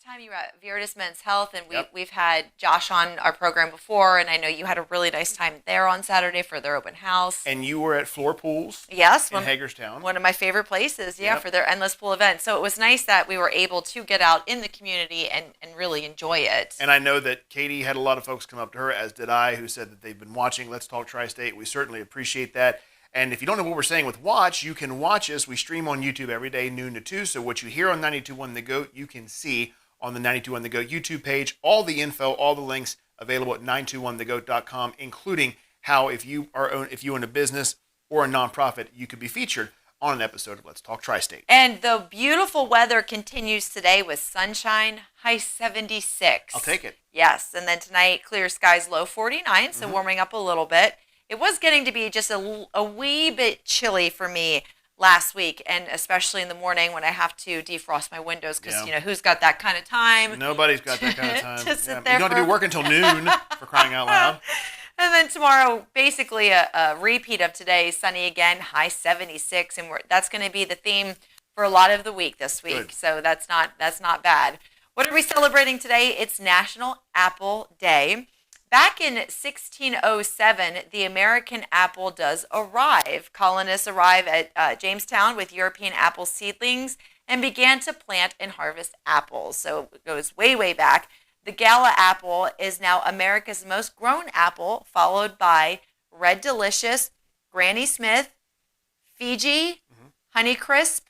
time you were at Veritas Men's Health, and Yep. we've had Josh on our program before, and I know you had a really nice time there on Saturday for their open house. And you were at Floor Pools Yes, in Hagerstown. one of my favorite places, Yep. for their endless pool event. So it was nice that we were able to get out in the community and really enjoy it. And I know that Katie had a lot of folks come up to her, as did I, who said that they've been watching Let's Talk Tri-State. We certainly appreciate that. And if you don't know what we're saying with watch, you can watch us. We stream on YouTube every day, noon to 2. So what you hear on 92.1 The GOAT, you can see on the 92.1 The GOAT YouTube page. All the info, all the links available at 921thegoat.com, including how if you own a business or a nonprofit, you could be featured on an episode of Let's Talk Tri-State. And the beautiful weather continues today with sunshine, high 76. I'll take it. Yes, and then tonight, clear skies, low 49, so warming up a little bit. It was getting to be just a wee bit chilly for me last week, and especially in the morning when I have to defrost my windows because, who's got that kind of time? Nobody's got that kind of time. to sit there you don't have to be working till noon, for crying out loud. And then tomorrow, basically a repeat of today, sunny again, high 76, and that's going to be the theme for a lot of the week this week. Good. So that's not bad. What are we celebrating today? It's National Apple Day. Back in 1607, the American apple does arrive. Colonists arrive at Jamestown with European apple seedlings and began to plant and harvest apples. So it goes way, way back. The Gala apple is now America's most grown apple, followed by Red Delicious, Granny Smith, Fiji, Honeycrisp,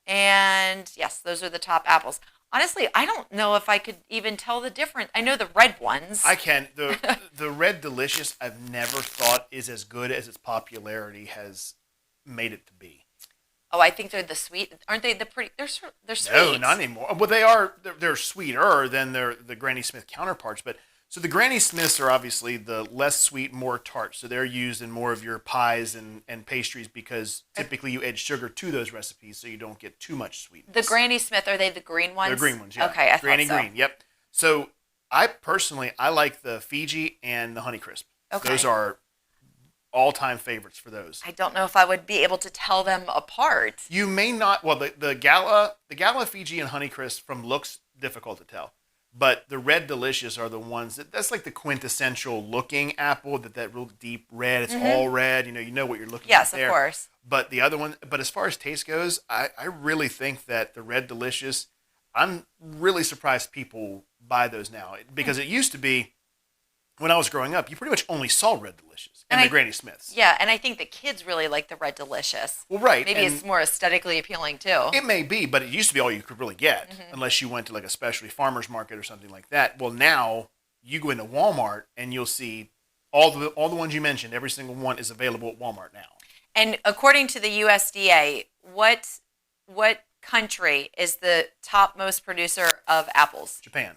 and yes, those are the top apples. Honestly, I don't know if I could even tell the difference. I know the red ones. I can. The Red Delicious, I've never thought is as good as its popularity has made it to be. Oh, I think they're the sweet. Aren't they the pretty? They're sweet. No, not anymore. Well, they are. They're sweeter than the Granny Smith counterparts. But so the Granny Smiths are obviously the less sweet, more tart. So they're used in more of your pies and pastries because typically you add sugar to those recipes so you don't get too much sweetness. The Granny Smith, are they the green ones? They're green ones, yeah. Okay, I Granny thought so. Green, yep. So I personally like the Fiji and the Honeycrisp. Okay. Those are all-time favorites for those. I don't know if I would be able to tell them apart. You may not. Well, the Gala Fiji and Honeycrisp from looks difficult to tell, but the Red Delicious are the ones that's like the quintessential looking apple. That real deep red. It's all red. You know what you're looking at there. Yes, of course. But the other one. But as far as taste goes, I really think that the Red Delicious. I'm really surprised people buy those now because it used to be. When I was growing up, you pretty much only saw Red Delicious and the Granny Smiths. Yeah, and I think the kids really like the Red Delicious. Well, right. Maybe it's more aesthetically appealing too. It may be, but it used to be all you could really get unless you went to like a specialty farmer's market or something like that. Well, now you go into Walmart and you'll see all the ones you mentioned. Every single one is available at Walmart now. And according to the USDA, what country is the top most producer of apples? Japan.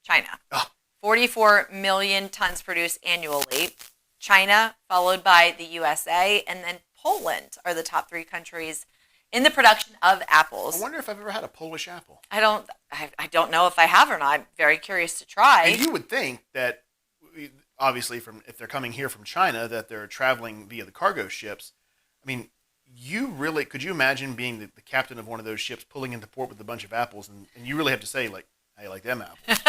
China. Oh. 44 million tons produced annually. China, followed by the USA, and then Poland are the top 3 countries in the production of apples. I wonder if I've ever had a Polish apple. I don't know if I have or not. I'm very curious to try. And you would think that, obviously, if they're coming here from China, that they're traveling via the cargo ships. I mean, could you imagine being the captain of one of those ships pulling into port with a bunch of apples, and you really have to say, like, I like them apples.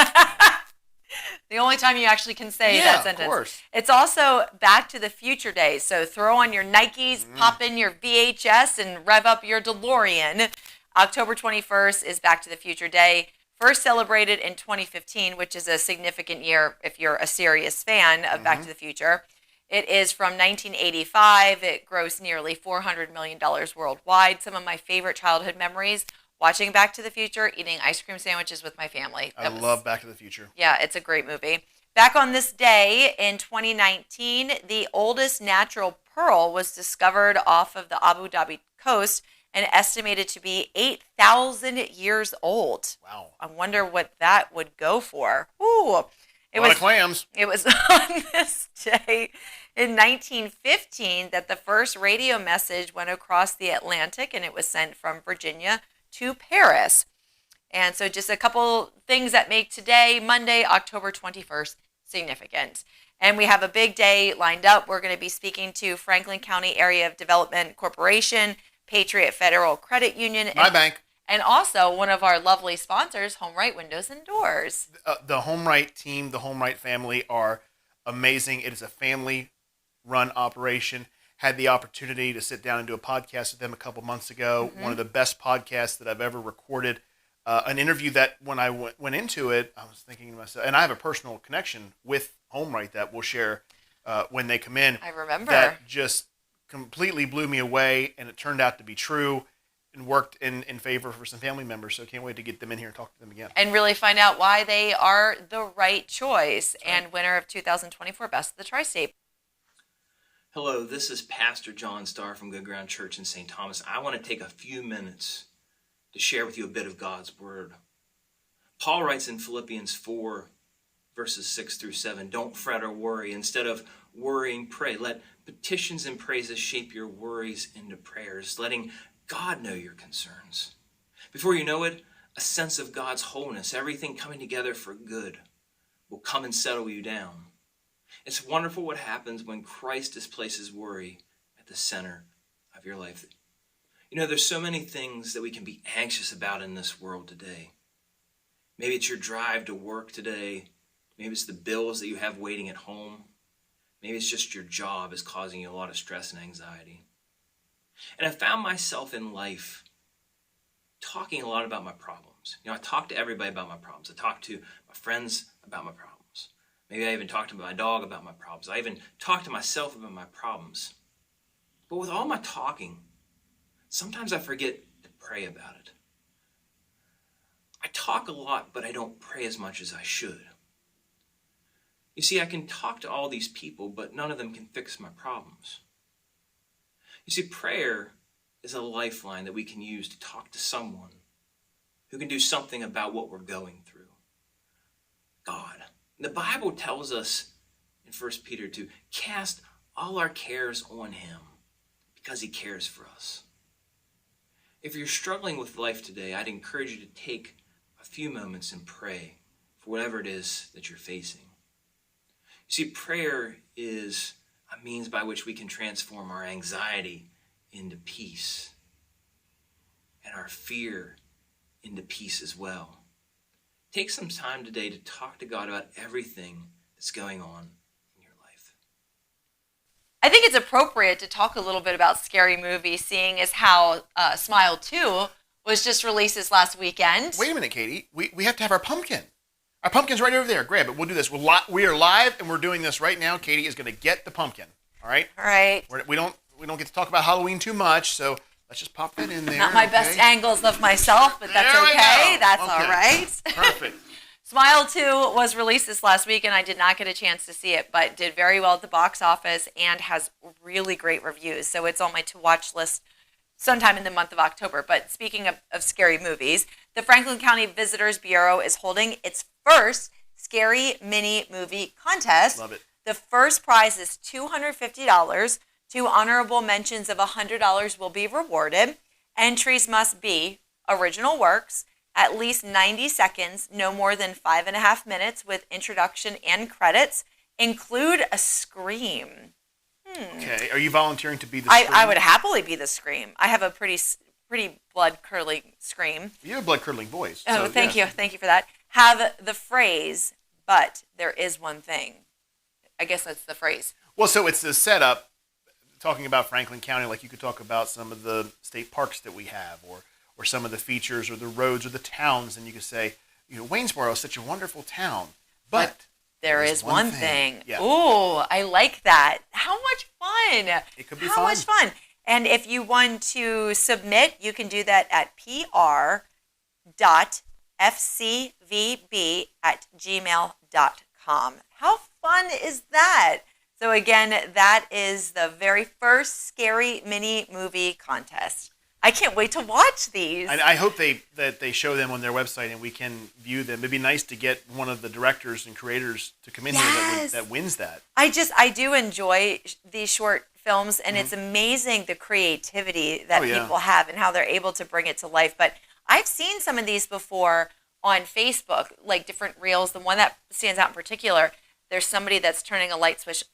The only time you actually can say that sentence. Of course. It's also Back to the Future Day. So throw on your Nikes, pop in your VHS, and rev up your DeLorean. October 21st is Back to the Future Day. First celebrated in 2015, which is a significant year if you're a serious fan of Back to the Future. It is from 1985. It grossed nearly $400 million worldwide. Some of my favorite childhood memories. Watching Back to the Future, eating ice cream sandwiches with my family. I love Back to the Future. Yeah, it's a great movie. Back on this day in 2019, the oldest natural pearl was discovered off of the Abu Dhabi coast and estimated to be 8,000 years old. Wow. I wonder what that would go for. Ooh. A lot of clams. It was on this day in 1915 that the first radio message went across the Atlantic, and it was sent from Virginia to Paris. And so just a couple things that make today, Monday, October 21st, significant. And we have a big day lined up. We're going to be speaking to Franklin County Area of Development Corporation, Patriot Federal Credit Union, My bank. And also one of our lovely sponsors, Home Right Windows and Doors. The Home Right team, the Home Right family are amazing. It is a family-run operation. Had the opportunity to sit down and do a podcast with them a couple months ago. One of the best podcasts that I've ever recorded. An interview that when I went into it, I was thinking to myself, and I have a personal connection with Home Right that we'll share when they come in. I remember. That just completely blew me away, and it turned out to be true and worked in favor for some family members. So I can't wait to get them in here and talk to them again. And really find out why they are the right choice and winner of 2024 Best of the Tri-State. Hello, this is Pastor John Starr from Good Ground Church in St. Thomas. I want to take a few minutes to share with you a bit of God's Word. Paul writes in Philippians 4, verses 6 through 7, don't fret or worry. Instead of worrying, pray. Let petitions and praises shape your worries into prayers, letting God know your concerns. Before you know it, a sense of God's wholeness, everything coming together for good, will come and settle you down. It's wonderful what happens when Christ displaces worry at the center of your life. You know, there's so many things that we can be anxious about in this world today. Maybe it's your drive to work today. Maybe it's the bills that you have waiting at home. Maybe it's just your job is causing you a lot of stress and anxiety. And I found myself in life talking a lot about my problems. You know, I talk to everybody about my problems. I talk to my friends about my problems. Maybe I even talk to my dog about my problems. I even talk to myself about my problems. But with all my talking, sometimes I forget to pray about it. I talk a lot, but I don't pray as much as I should. You see, I can talk to all these people, but none of them can fix my problems. You see, prayer is a lifeline that we can use to talk to someone who can do something about what we're going through. God. The Bible tells us in 1 Peter to cast all our cares on him because he cares for us. If you're struggling with life today, I'd encourage you to take a few moments and pray for whatever it is that you're facing. You see, prayer is a means by which we can transform our anxiety into peace and our fear into peace as well. Take some time today to talk to God about everything that's going on in your life. I think it's appropriate to talk a little bit about scary movies, seeing as how Smile 2 was just released this last weekend. Wait a minute, Katie. We have to have our pumpkin. Our pumpkin's right over there. Grab it. We'll do this. We are live, and we're doing this right now. Katie is going to get the pumpkin. All right? All right. We don't get to talk about Halloween too much, so let's just pop that in there. Not my best angles of myself, but that's okay. That's all right. Perfect. Smile 2 was released this last week, and I did not get a chance to see it, but did very well at the box office and has really great reviews. So it's on my to-watch list sometime in the month of October. But speaking of scary movies, the Franklin County Visitors Bureau is holding its first Scary Mini Movie Contest. Love it. The first prize is $250. 2 honorable mentions of $100 will be rewarded. Entries must be original works, at least 90 seconds, no more than 5.5 minutes with introduction and credits, include a scream. Okay. Are you volunteering to be the scream? I would happily be the scream. I have a pretty blood-curdling scream. You have a blood-curdling voice. Oh, so, thank yeah. you. Thank you for that. Have the phrase, but there is one thing. I guess that's the phrase. Well, so it's the setup, talking about Franklin County, like you could talk about some of the state parks that we have, or some of the features, or the roads, or the towns, and you could say, you know, Waynesboro is such a wonderful town, but there is one thing. Yeah. Ooh, I like that. How much fun. It could be How fun. much fun. And if you want to submit, you can do that at pr.fcvb@gmail.com. How fun is that? So again, that is the very first Scary Mini Movie Contest. I can't wait to watch these. I hope that they show them on their website and we can view them. It'd be nice to get one of the directors and creators to come in here that wins that. I do enjoy these short films, and it's amazing the creativity that people have and how they're able to bring it to life. But I've seen some of these before on Facebook, like different reels. The one that stands out in particular, there's somebody that's turning a light switch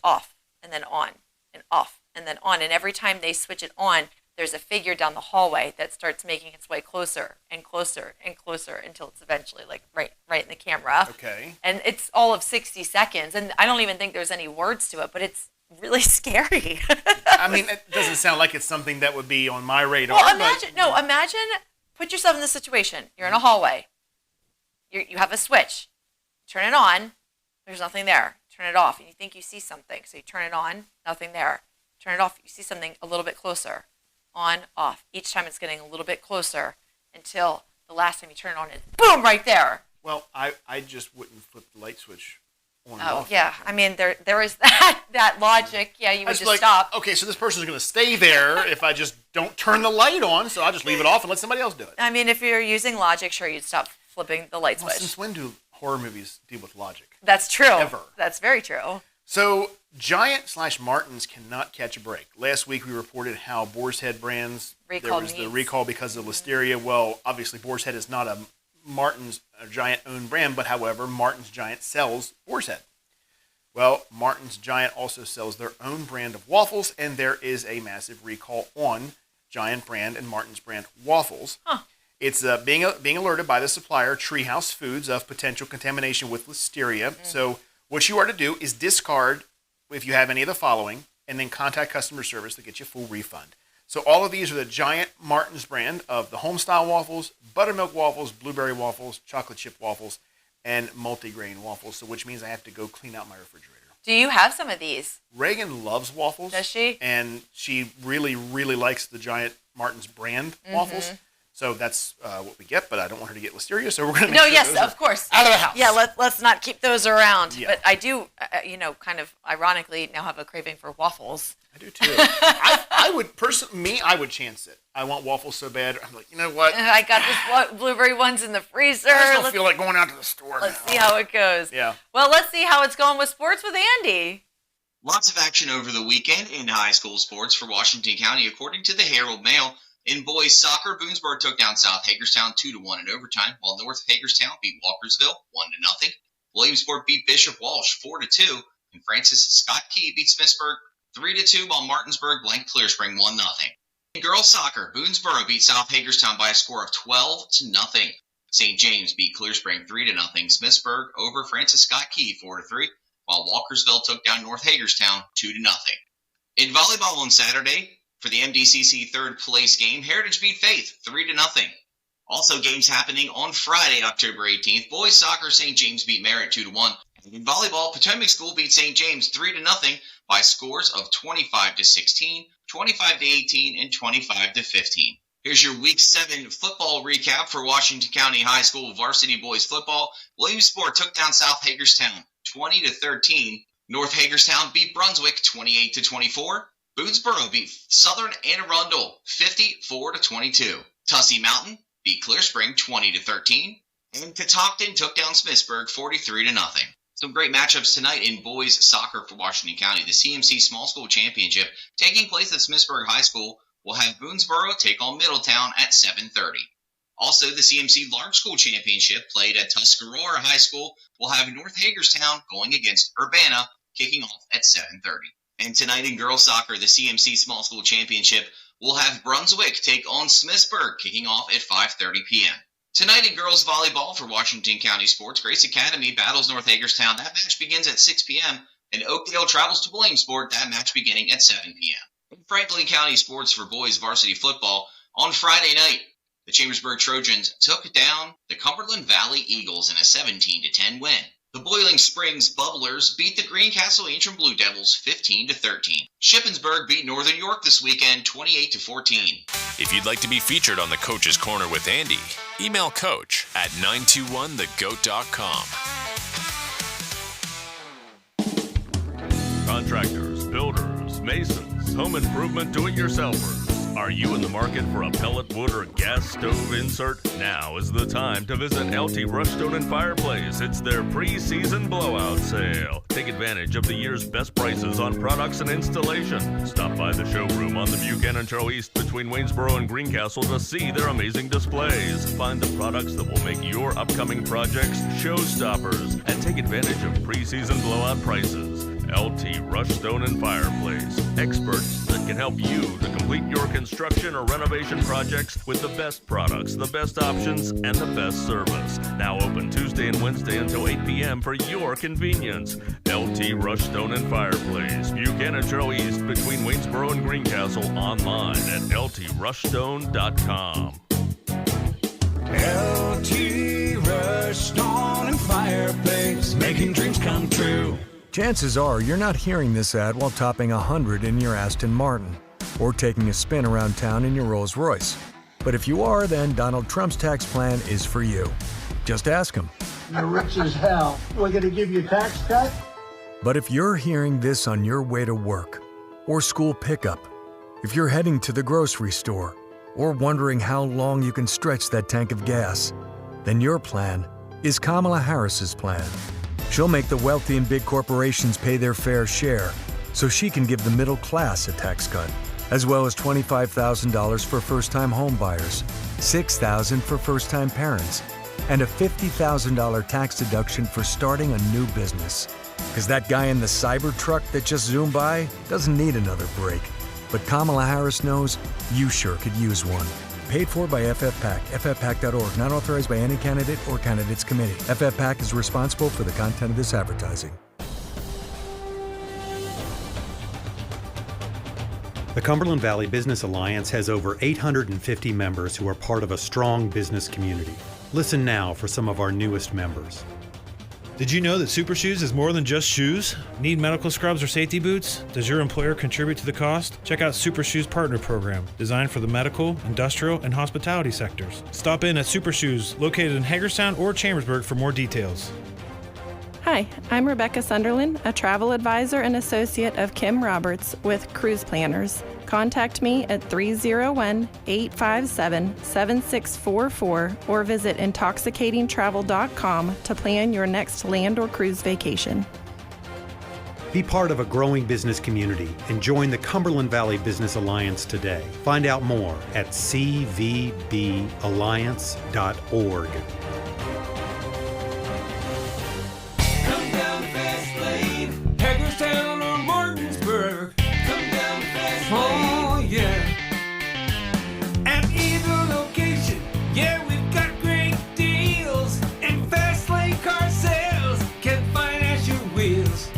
off and then on and off and then on. And every time they switch it on, there's a figure down the hallway that starts making its way closer and closer and closer until it's eventually like right in the camera. Okay. And it's all of 60 seconds. And I don't even think there's any words to it, but it's really scary. I mean, it doesn't sound like it's something that would be on my radar. Well, imagine, put yourself in this situation. You're in a hallway. You have a switch. Turn it on. There's nothing there. Turn it off. And you think you see something. So you turn it on. Nothing there. Turn it off. You see something a little bit closer. On, off. Each time it's getting a little bit closer until the last time you turn it on, it's boom, right there. Well, I just wouldn't flip the light switch on and Oh, off. yeah. I mean, there is that logic. Yeah, you would just stop. Okay, so this person's going to stay there if I just don't turn the light on, so I'll just leave it off and let somebody else do it. I mean, if you're using logic, sure, you'd stop flipping the light Well, switch. since when do horror movies deal with logic? That's true. Ever. That's very true. So, Giant/Martins cannot catch a break. Last week we reported how Boar's Head brands, there was the recall because of Listeria. Well, obviously Boar's Head is not a Martin's Giant owned brand, but however, Martin's Giant sells Boar's Head. Well, Martin's Giant also sells their own brand of waffles, and there is a massive recall on Giant brand and Martin's brand waffles. Huh. It's being alerted by the supplier, Treehouse Foods, of potential contamination with Listeria. So what you are to do is discard if you have any of the following, and then contact customer service to get you a full refund. So all of these are the Giant Martin's brand of the home-style waffles, buttermilk waffles, blueberry waffles, chocolate chip waffles, and multigrain waffles, so which means I have to go clean out my refrigerator. Do you have some of these? Reagan loves waffles. Does she? And she really, really likes the Giant Martin's brand waffles. So that's what we get, but I don't want her to get Listeria, so we're going to make sure those of course. out of the house. Yeah, let's not keep those around. Yeah. But I do, kind of ironically now have a craving for waffles. I do too. I would chance it. I want waffles so bad. I'm like, you know what? I got this blueberry ones in the freezer. I just don't feel like going out to the store Let's now. see how it goes. Yeah. Well, let's see how it's going with sports with Andy. Lots of action over the weekend in high school sports for Washington County, according to the Herald Mail. In boys soccer, Boonesboro took down South Hagerstown 2-1 in overtime, while North Hagerstown beat Walkersville 1-0. Williamsport beat Bishop Walsh 4-2, and Francis Scott Key beat Smithsburg 3-2, while Martinsburg blanked Clear Spring 1-0. In girls soccer, Boonesboro beat South Hagerstown by a score of 12-0. St. James beat Clear Spring 3-0. Smithsburg over Francis Scott Key 4-3, while Walkersville took down North Hagerstown 2-0. In volleyball on Saturday, for the MDCC third place game, Heritage beat Faith 3-0. Also games happening on Friday, October 18th. Boys soccer, St. James beat Merritt 2-1. In volleyball, Potomac School beat St. James 3-0 by scores of 25-16, 25-18, and 25-15. Here's your Week 7 football recap for Washington County High School varsity boys football. Williamsport took down South Hagerstown 20-13. North Hagerstown beat Brunswick 28-24. Boonesboro beat Southern Anne Arundel 54-22. Tussey Mountain beat Clear Spring 20-13. And Catoctin took down Smithsburg 43-0. Some great matchups tonight in boys soccer for Washington County. The CMC Small School Championship taking place at Smithsburg High School will have Boonesboro take on Middletown at 7:30. Also, the CMC Large School Championship played at Tuscarora High School will have North Hagerstown going against Urbana, kicking off at 7:30. And tonight in girls soccer, the CMC Small School Championship will have Brunswick take on Smithsburg, kicking off at 5:30 p.m. Tonight in girls volleyball for Washington County Sports, Grace Academy battles North Hagerstown. That match begins at 6 p.m. And Oakdale travels to Williamsport, that match beginning at 7 p.m. In Franklin County Sports for boys varsity football, on Friday night, the Chambersburg Trojans took down the Cumberland Valley Eagles in a 17-10 win. The Boiling Springs Bubblers beat the Greencastle Ancient Blue Devils 15-13. Shippensburg beat Northern York this weekend 28-14. If you'd like to be featured on the Coach's Corner with Andy, email coach at 921thegoat.com. Contractors, builders, masons, home improvement do-it-yourselfers. Are you in the market for a pellet wood or gas stove insert? Now is the time to visit LT Rushstone and Fireplace. It's their pre-season blowout sale. Take advantage of the year's best prices on products and installation. Stop by the showroom on the Buchanan Trail East between Waynesboro and Greencastle to see their amazing displays. Find the products that will make your upcoming projects showstoppers and take advantage of pre-season blowout prices. LT Rushstone and Fireplace. Experts that can help you to complete your construction or renovation projects with the best products, the best options, and the best service. Now open Tuesday and Wednesday until 8 p.m. for your convenience. LT Rushstone and Fireplace, Buchanan Trail East between Waynesboro and Greencastle, online at ltrushstone.com. LT Rushstone and Fireplace, making dreams come true. Chances are you're not hearing this ad while topping 100 in your Aston Martin or taking a spin around town in your Rolls Royce. But if you are, then Donald Trump's tax plan is for you. Just ask him. You're rich as hell. We're going to give you a tax cut? But if you're hearing this on your way to work or school pickup, if you're heading to the grocery store or wondering how long you can stretch that tank of gas, then your plan is Kamala Harris's plan. She'll make the wealthy and big corporations pay their fair share so she can give the middle class a tax cut, as well as $25,000 for first-time home buyers, $6,000 for first-time parents, and a $50,000 tax deduction for starting a new business. Because that guy in the cyber truck that just zoomed by doesn't need another break. But Kamala Harris knows you sure could use one. Paid for by FFPAC, ffpac.org, not authorized by any candidate or candidates committee. FFPAC is responsible for the content of this advertising. The Cumberland Valley Business Alliance has over 850 members who are part of a strong business community. Listen now for some of our newest members. Did you know that Super Shoes is more than just shoes? Need medical scrubs or safety boots? Does your employer contribute to the cost? Check out Super Shoes Partner Program, designed for the medical, industrial, and hospitality sectors. Stop in at Super Shoes, located in Hagerstown or Chambersburg for more details. Hi, I'm Rebecca Sunderland, a travel advisor and associate of Kim Roberts with Cruise Planners. Contact me at 301-857-7644 or visit intoxicatingtravel.com to plan your next land or cruise vacation. Be part of a growing business community and join the Cumberland Valley Business Alliance today. Find out more at cvballiance.org. Come down the fast lane, Hagerstown or Martinsburg. Come down the fast lane. Oh, yeah. At either location, yeah, we've got great deals. And fast lane car sales can finance your wheels.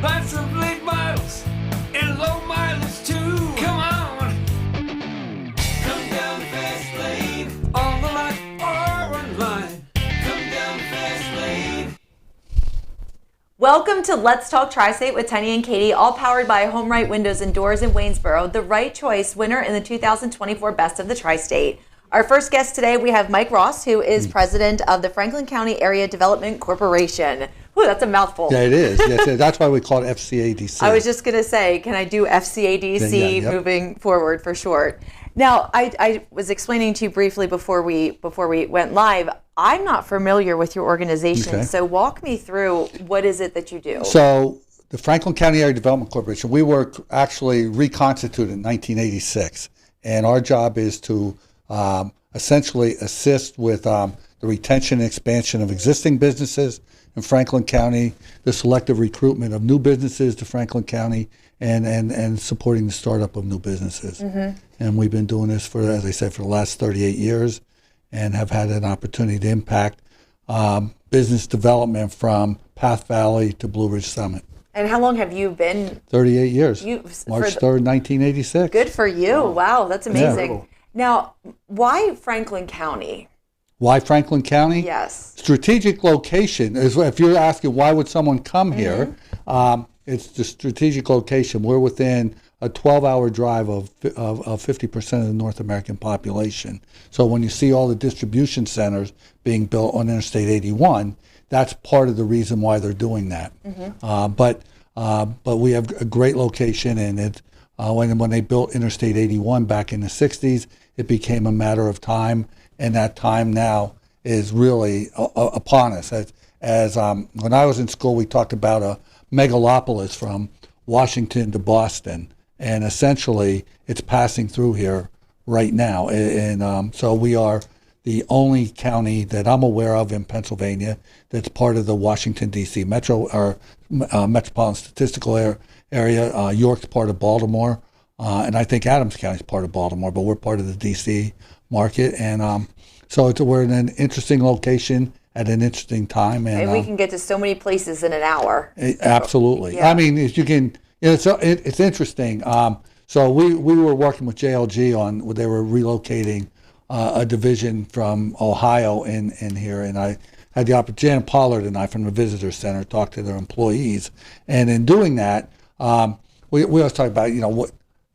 Lots of late models and low mileage too. Come on. Come down the fast lane. On the lot or online. Come down the fast lane. Welcome to Let's Talk Tristate with Tiny and Katie, all powered by Home Right Windows and Doors in Waynesboro, the right choice winner in the 2024 Best of the Tri-State. Our first guest today, we have Mike Ross, who is president of the Franklin County Area Development Corporation. Ooh, that's a mouthful. Yeah, it is. Yes, that's why we call it FCADC. I was just going to say, can I do FCADC Yeah. moving forward for short? Now, I was explaining to you briefly before we went live, I'm not familiar with your organization, Okay. so walk me through what is it that you do? So the Franklin County Area Development Corporation, we were actually reconstituted in 1986, and our job is to essentially assist with the retention and expansion of existing businesses in Franklin County, the selective recruitment of new businesses to Franklin County, and supporting the startup of new businesses. Mm-hmm. And we've been doing this for, as I said, for the last 38 years, and have had an opportunity to impact business development from Path Valley to Blue Ridge Summit. And how long have you been? 38 years. March 3rd, 1986. Good for you. Wow, that's amazing. Yeah. Now, why Franklin County? Why Franklin County? Yes. Strategic location is, if you're asking why would someone come here, it's the strategic location. We're within a 12-hour drive of 50% of the North American population. So when you see all the distribution centers being built on Interstate 81, that's part of the reason why they're doing that. But we have a great location, and it when they built Interstate 81 back in the 60s, it became a matter of time, and that time now is really upon us. As when I was in school, we talked about a megalopolis from Washington to Boston, and essentially it's passing through here right now. And so we are the only county that I'm aware of in Pennsylvania that's part of the Washington, D.C. Metropolitan Statistical Area. York's part of Baltimore, and I think Adams County is part of Baltimore, but we're part of the D.C. market. And so we're in an interesting location at an interesting time. And we can get to so many places in an hour. Absolutely. Yeah. I mean, you can. It's interesting. So we were working with JLG on, they were relocating a division from Ohio in here, and I had the opportunity, Jan Pollard and I from the Visitor Center talked to their employees, and in doing that, we always talk about,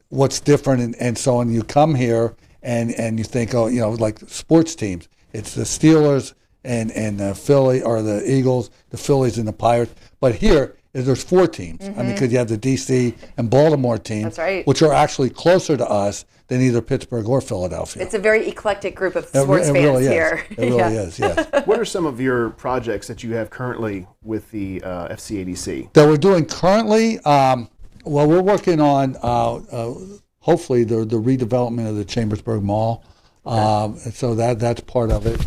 what's different and so on. You come here and you think, like sports teams, it's the Steelers and the Philly or the Eagles, the Phillies and the Pirates, but here there's 4 teams. Mm-hmm. I mean, because you have the D.C. and Baltimore teams, that's right, which are actually closer to us than either Pittsburgh or Philadelphia. It's a very eclectic group of sports fans really here. It really is, yes. What are some of your projects that you have currently with the FCADC? That we're doing currently? Well, we're working on, hopefully, the redevelopment of the Chambersburg Mall. Okay. So that's part of it.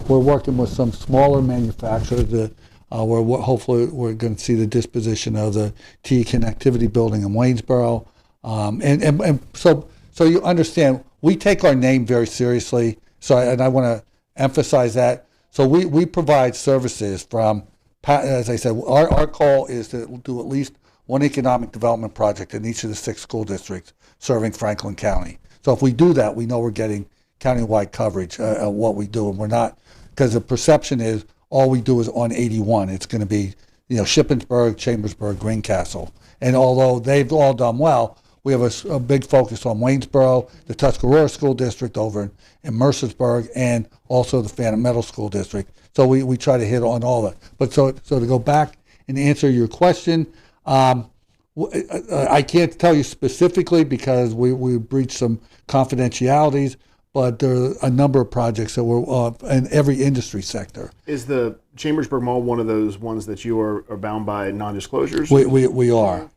We're working with some smaller manufacturers. Hopefully we're going to see the disposition of the TE Connectivity building in Waynesboro. So you understand, we take our name very seriously. And I want to emphasize that. So we provide services from, as I said, our goal is to do at least one economic development project in each of the 6 school districts serving Franklin County. So if we do that, we know we're getting countywide coverage of what we do, and we're not, because the perception is all we do is on 81. It's going to be, Shippensburg, Chambersburg, Greencastle. And although they've all done well, we have a big focus on Waynesboro, the Tuscarora School District over in Mercersburg, and also the Phantom Meadow School District. So we try to hit on all that. But so to go back and answer your question, I can't tell you specifically because we breached some confidentialities, but there are a number of projects that were in every industry sector. Is the Chambersburg Mall one of those ones that you are bound by non-disclosures? We are.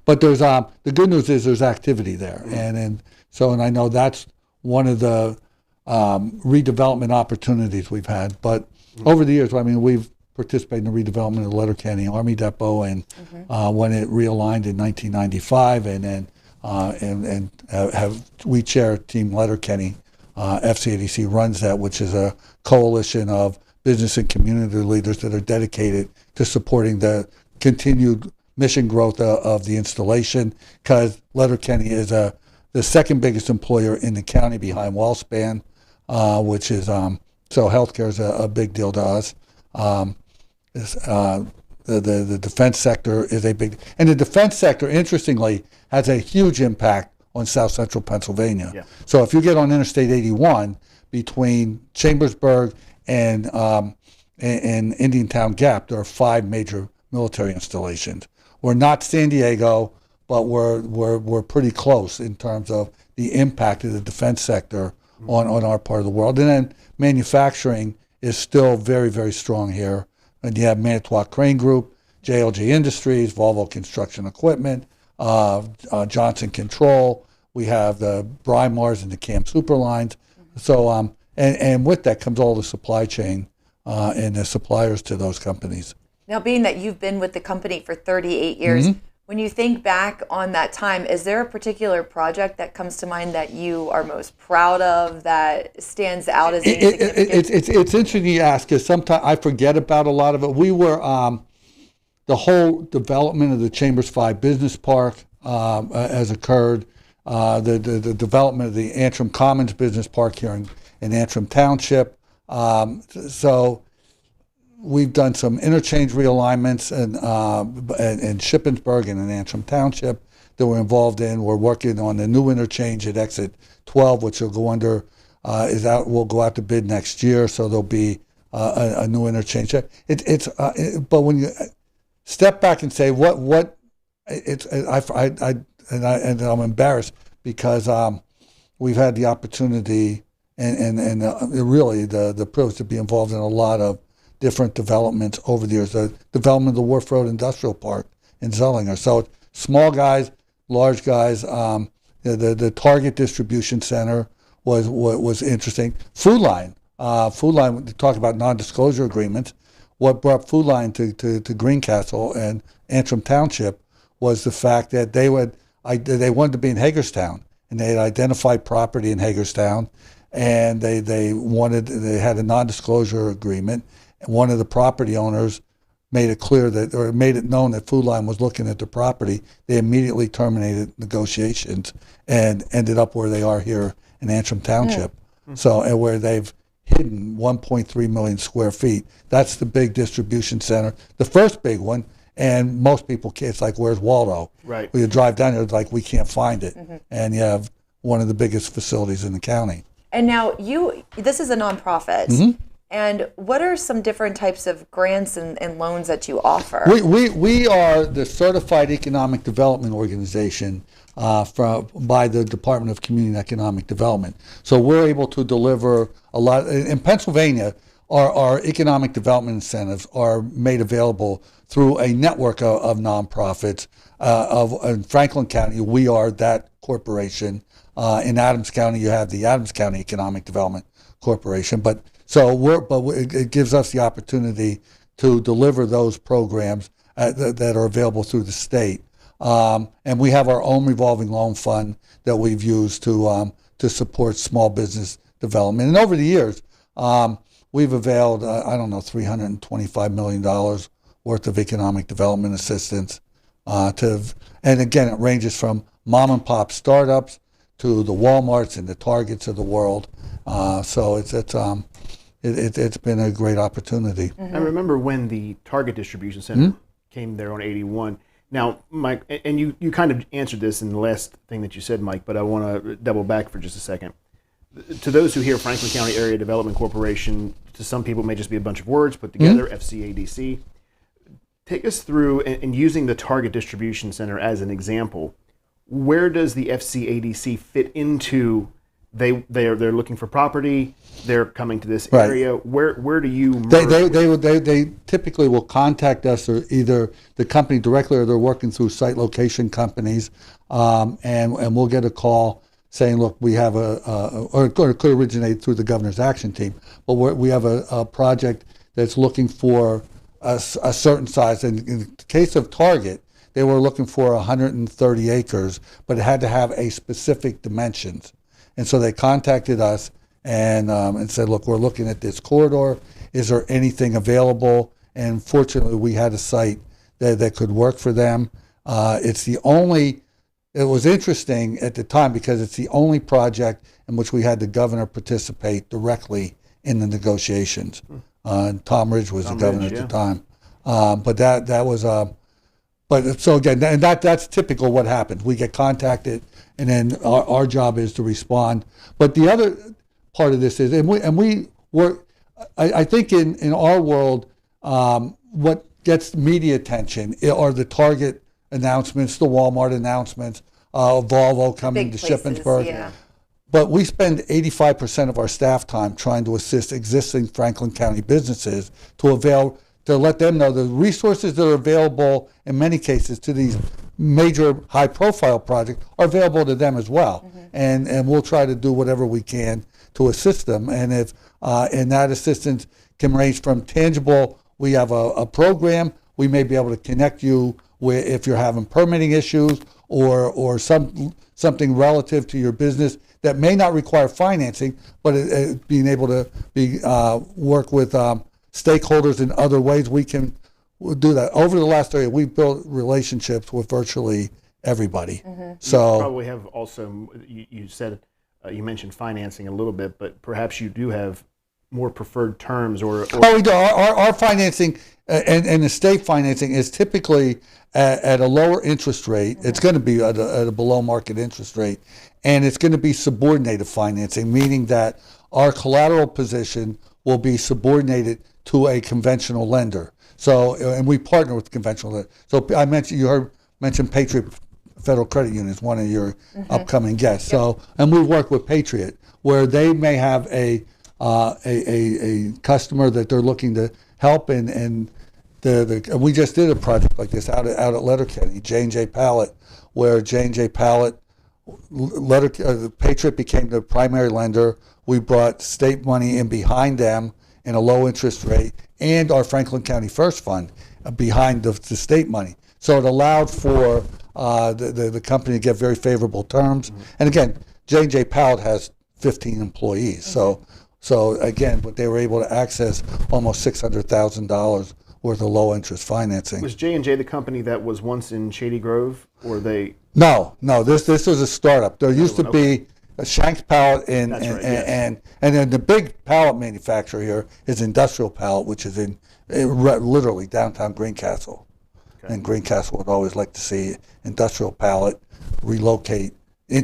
But there's the good news is there's activity there, and I know that's one of the redevelopment opportunities we've had. But over the years, we've participated in the redevelopment of the Letterkenny Army Depot, and when it realigned in 1995, and then we chair Team Letterkenny. FCADC runs that, which is a coalition of business and community leaders that are dedicated to supporting the continued mission growth of the installation, because Letterkenny is the second biggest employer in the county behind Wellspan, which is, so healthcare is a big deal to us. The defense sector is a big, and the defense sector, interestingly, has a huge impact on South Central Pennsylvania. Yeah. So if you get on Interstate 81 between Chambersburg and Indiantown Gap, there are 5 major military installations. We're not San Diego, but we're pretty close in terms of the impact of the defense sector on our part of the world. And then manufacturing is still very, very strong here. And you have Manitowoc Crane Group, JLG Industries, Volvo Construction Equipment, Johnson Control. We have the Brymars and the Cam Superlines. So, and with that comes all the supply chain and the suppliers to those companies. Now, being that you've been with the company for 38 years, when you think back on that time, is there a particular project that comes to mind that you are most proud of, that stands out as being significant? It's interesting you ask, because sometimes I forget about a lot of it. We were, the whole development of the Chambers 5 Business Park has occurred. The development of the Antrim Commons Business Park here in Antrim Township. So we've done some interchange realignments in Shippensburg and in Antrim Township that we're involved in. We're working on the new interchange at exit 12, which will go under will go out to bid next year. So there'll be a new interchange. But when you step back and say I'm embarrassed because we've had the opportunity and really the privilege to be involved in a lot of different developments over the years. The development of the Wharf Road Industrial Park in Zellinger. So small guys, large guys. The Target Distribution Center, was interesting. Food Line, talk about non-disclosure agreements. What brought Food Line to Greencastle and Antrim Township was the fact that they wanted to be in Hagerstown, and they had identified property in Hagerstown, and they had a non-disclosure agreement. And one of the property owners made it known that Food Line was looking at the property. They immediately terminated negotiations and ended up where they are here in Antrim Township. So, and where they've hidden 1.3 million square feet. That's the big distribution center, the first big one. And most people, it's like, where's Waldo? Right. When you drive down here, it's like, we can't find it. And you have one of the biggest facilities in the county. And now this is a nonprofit. And what are some different types of grants and loans that you offer? We are the Certified Economic Development Organization by the Department of Community and Economic Development. So we're able to deliver a lot. In Pennsylvania, our economic development incentives are made available through a network of nonprofits. In Franklin County, we are that corporation. In Adams County, you have the Adams County Economic Development Corporation. It gives us the opportunity to deliver those programs that are available through the state. And we have our own revolving loan fund that we've used to support small business development. And over the years, we've availed, $325 million worth of economic development assistance. And again, it ranges from mom and pop startups to the Walmarts and the Targets of the world. So it's been a great opportunity. I remember when the Target Distribution Center came there on 81. Now, Mike, and you kind of answered this in the last thing that you said, Mike, but I want to double back for just a second. To those who hear Franklin County Area Development Corporation, to some people it may just be a bunch of words put together, FCADC. Take us through, and using the Target Distribution Center as an example, where does the FCADC fit into? They're looking for property. They're coming to this area. Where do you? They typically will contact us, or either the company directly, or they're working through site location companies, and we'll get a call saying, look, we have or it could originate through the Governor's Action Team, but we have a project that's looking for a certain size. And in the case of Target, they were looking for 130 acres, but it had to have a specific dimensions. And so they contacted us and said, look, we're looking at this corridor. Is there anything available? And fortunately, we had a site that could work for them. It was interesting at the time because it's the only project in which we had the governor participate directly in the negotiations. And Tom Ridge was the governor at the time. But that was so again, and that's typical what happens. We get contacted, and then our job is to respond. But the other part of this is, and we work. I think in our world, what gets media attention are the Target announcements, the Walmart announcements, Volvo coming to Shippensburg. Yeah. But we spend 85% of our staff time trying to assist existing Franklin County businesses to let them know the resources that are available in many cases to these major high-profile projects are available to them as well. And we'll try to do whatever we can to assist them. And if and that assistance can range from tangible, we have a program, we may be able to connect you with if you're having permitting issues or something relative to your business that may not require financing, but being able to work with stakeholders in other ways, we can do that. Over the last year, we've built relationships with virtually everybody. So you probably have also, you said, you mentioned financing a little bit, but perhaps you do have more preferred terms or Oh, we do. Our financing and the state financing is typically at a lower interest rate. It's going to be at a below market interest rate, and it's going to be subordinated financing, meaning that our collateral position will be subordinated to a conventional lender. So, and we partner with conventional lenders. So I mentioned, you mentioned Patriot Federal Credit Union is one of your upcoming guests. So, and we work with Patriot, where they may have a customer that they're looking to help, and we just did a project like this out at Letterkenny, J&J Pallet, where J&J Pallet Patriot became the primary lender. We brought state money in behind them in a low interest rate, and our Franklin County First Fund behind the state money. So it allowed for the company to get very favorable terms. And again, J&J Pallet has 15 employees. So again, but they were able to access almost $600,000 worth of low interest financing. Was J&J the company that was once in Shady Grove, or they? No. This was a startup. There used to be a Shanks Pallet and then the big pallet manufacturer here is Industrial Pallet, which is in literally downtown Greencastle. Okay. And Greencastle would always like to see Industrial Pallet relocate,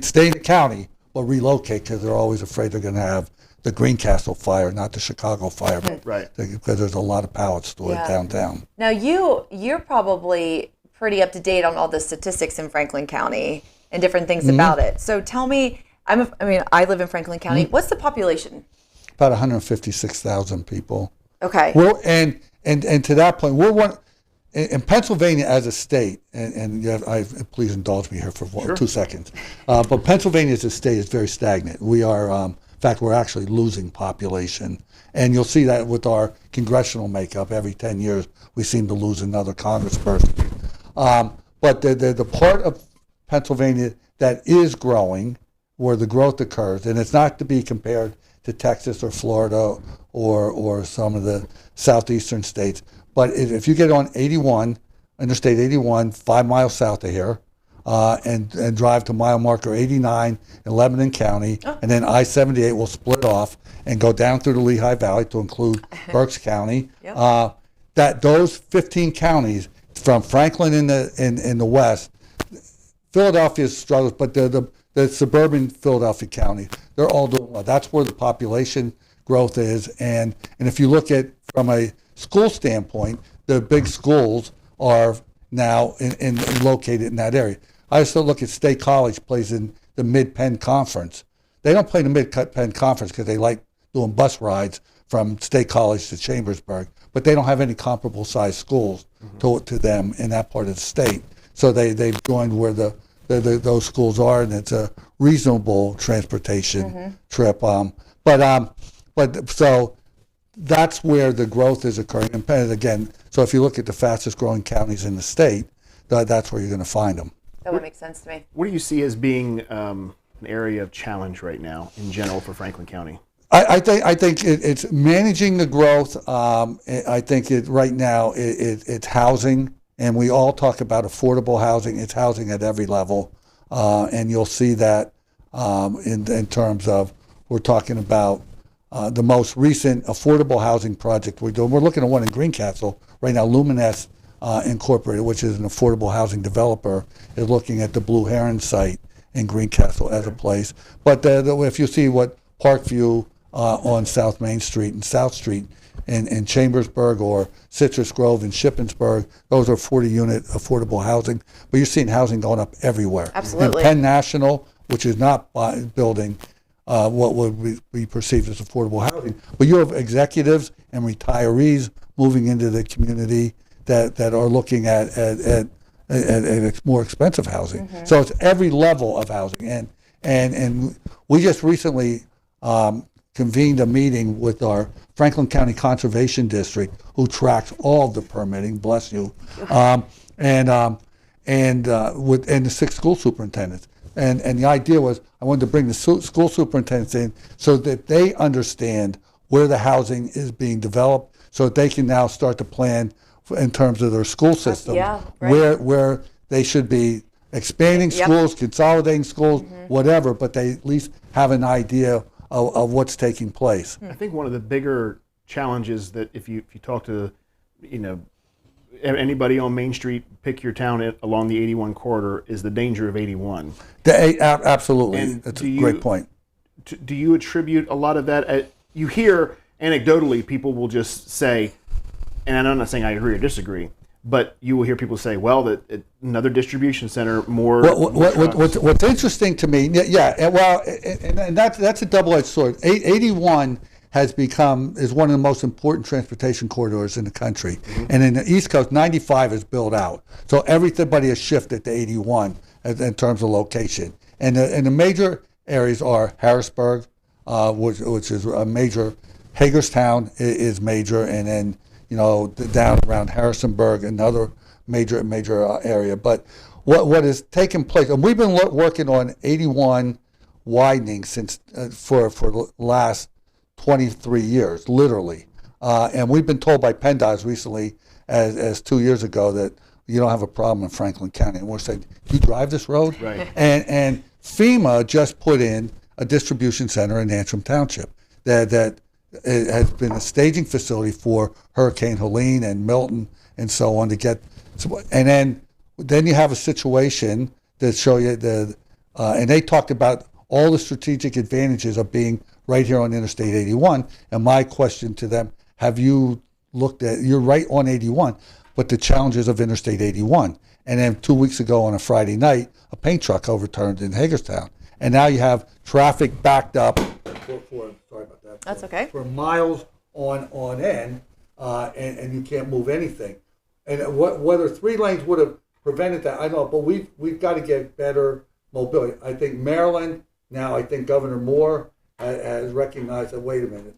stay in the county, but relocate because they're always afraid they're going to have the Greencastle fire, not the Chicago fire, right? Because there's a lot of pallets stored downtown. Now you're probably pretty up to date on all the statistics in Franklin County and different things about it. So tell me, I live in Franklin County. What's the population? About 156,000 people. Okay. And to that point, we're one in Pennsylvania as a state, and please indulge me here for 2 seconds. But Pennsylvania as a state is very stagnant. We are, in fact, we're actually losing population, and you'll see that with our congressional makeup. Every 10 years, we seem to lose another congressperson. But the part of Pennsylvania that is growing, where the growth occurs, and it's not to be compared to Texas or Florida or some of the southeastern states, but if you get on 81, Interstate 81, 5 miles south of here, and drive to mile marker 89 in Lebanon County, and then I-78 will split off and go down through the Lehigh Valley to include Berks County. That those 15 counties from Franklin in the west, Philadelphia struggles, but the suburban Philadelphia county, they're all doing well. That's where the population growth is, and if you look at from a school standpoint, the big schools are now located in that area. I also look at State College plays in the Mid-Penn Conference. They don't play the Mid-Penn Conference because they like doing bus rides from State College to Chambersburg, but they don't have any comparable size schools to them in that part of the state. So they've joined where those schools are, and it's a reasonable transportation trip. But so that's where the growth is occurring. And again, so if you look at the fastest growing counties in the state, that's where you're going to find them. That would make sense to me. What do you see as being an area of challenge right now in general for Franklin County? I think it's managing the growth. I think right now it's housing, and we all talk about affordable housing. It's housing at every level, and you'll see that in terms of we're talking about the most recent affordable housing project we're doing. We're looking at one in Greencastle right now. Luminous Incorporated, which is an affordable housing developer, is looking at the Blue Heron site in Greencastle as a place. But if you see what Parkview on South Main Street and South Street in Chambersburg or Citrus Grove in Shippensburg, those are 40-unit affordable housing. But you're seeing housing going up everywhere. Absolutely. And Penn National, which is not building what would be perceived as affordable housing, but you have executives and retirees moving into the community that are looking at more expensive housing. So it's every level of housing, and we just recently convened a meeting with our Franklin County Conservation District, who tracks all of the permitting. Bless you, and the 6 school superintendents. And the idea was I wanted to bring the school superintendents in so that they understand where the housing is being developed, so that they can now start to plan in terms of their school system, where they should be expanding schools, consolidating schools, whatever, but they at least have an idea of what's taking place. I think one of the bigger challenges that if you talk to, anybody on Main Street, pick your town along the 81 corridor, is the danger of 81. Absolutely. And that's a great point. Do you attribute a lot of that? You hear anecdotally people will just say, and I'm not saying I agree or disagree, but you will hear people say, well, that another distribution center, more. What's interesting to me, and that's a double-edged sword. 81 is one of the most important transportation corridors in the country. And in the East Coast, 95 is built out. So everybody has shifted to 81 in terms of location. And the major areas are Harrisburg, which is a major. Hagerstown is major, and then down around Harrisonburg, another major area. But what has taken place, and we've been working on 81 widening since for the last 23 years, literally. And we've been told by PennDOT recently, as 2 years ago, that you don't have a problem in Franklin County. And we're saying, do you drive this road? Right. And FEMA just put in a distribution center in Antrim Township that it has been a staging facility for Hurricane Helene and Milton and so on to get. And then you have a situation that show you and they talked about all the strategic advantages of being right here on Interstate 81. And my question to them, have you looked at, you're right on 81, but the challenges of Interstate 81. And then 2 weeks ago on a Friday night, a paint truck overturned in Hagerstown. And now you have traffic backed up sorry about that. That's okay. For miles on end, and you can't move anything. And whether 3 lanes would have prevented that, I don't know, but we've got to get better mobility. I think Maryland, now I think Governor Moore has recognized that, wait a minute,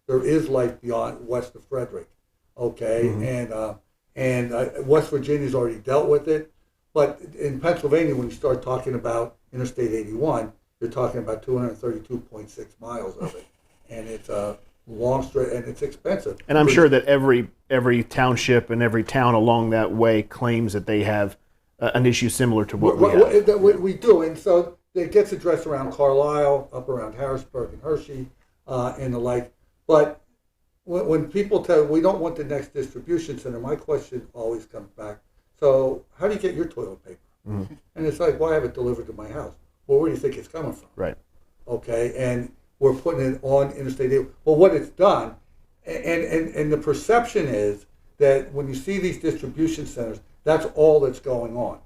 there is life beyond west of Frederick, okay? Mm-hmm. And West Virginia's already dealt with it. But in Pennsylvania, when you start talking about Interstate 81, you're talking about 232.6 miles of it. And it's a long straight, and it's expensive. And I'm sure that every township and every town along that way claims that they have an issue similar to what we have. We do, and so it gets addressed around Carlisle, up around Harrisburg and Hershey, and the like. But when people tell we don't want the next distribution center, my question always comes back, so how do you get your toilet paper? Mm-hmm. And it's like, well, I have it delivered to my house. Well, where do you think it's coming from? Right. Okay, and we're putting it on Interstate 81. Well, what it's done, and the perception is that when you see these distribution centers, that's all that's going on.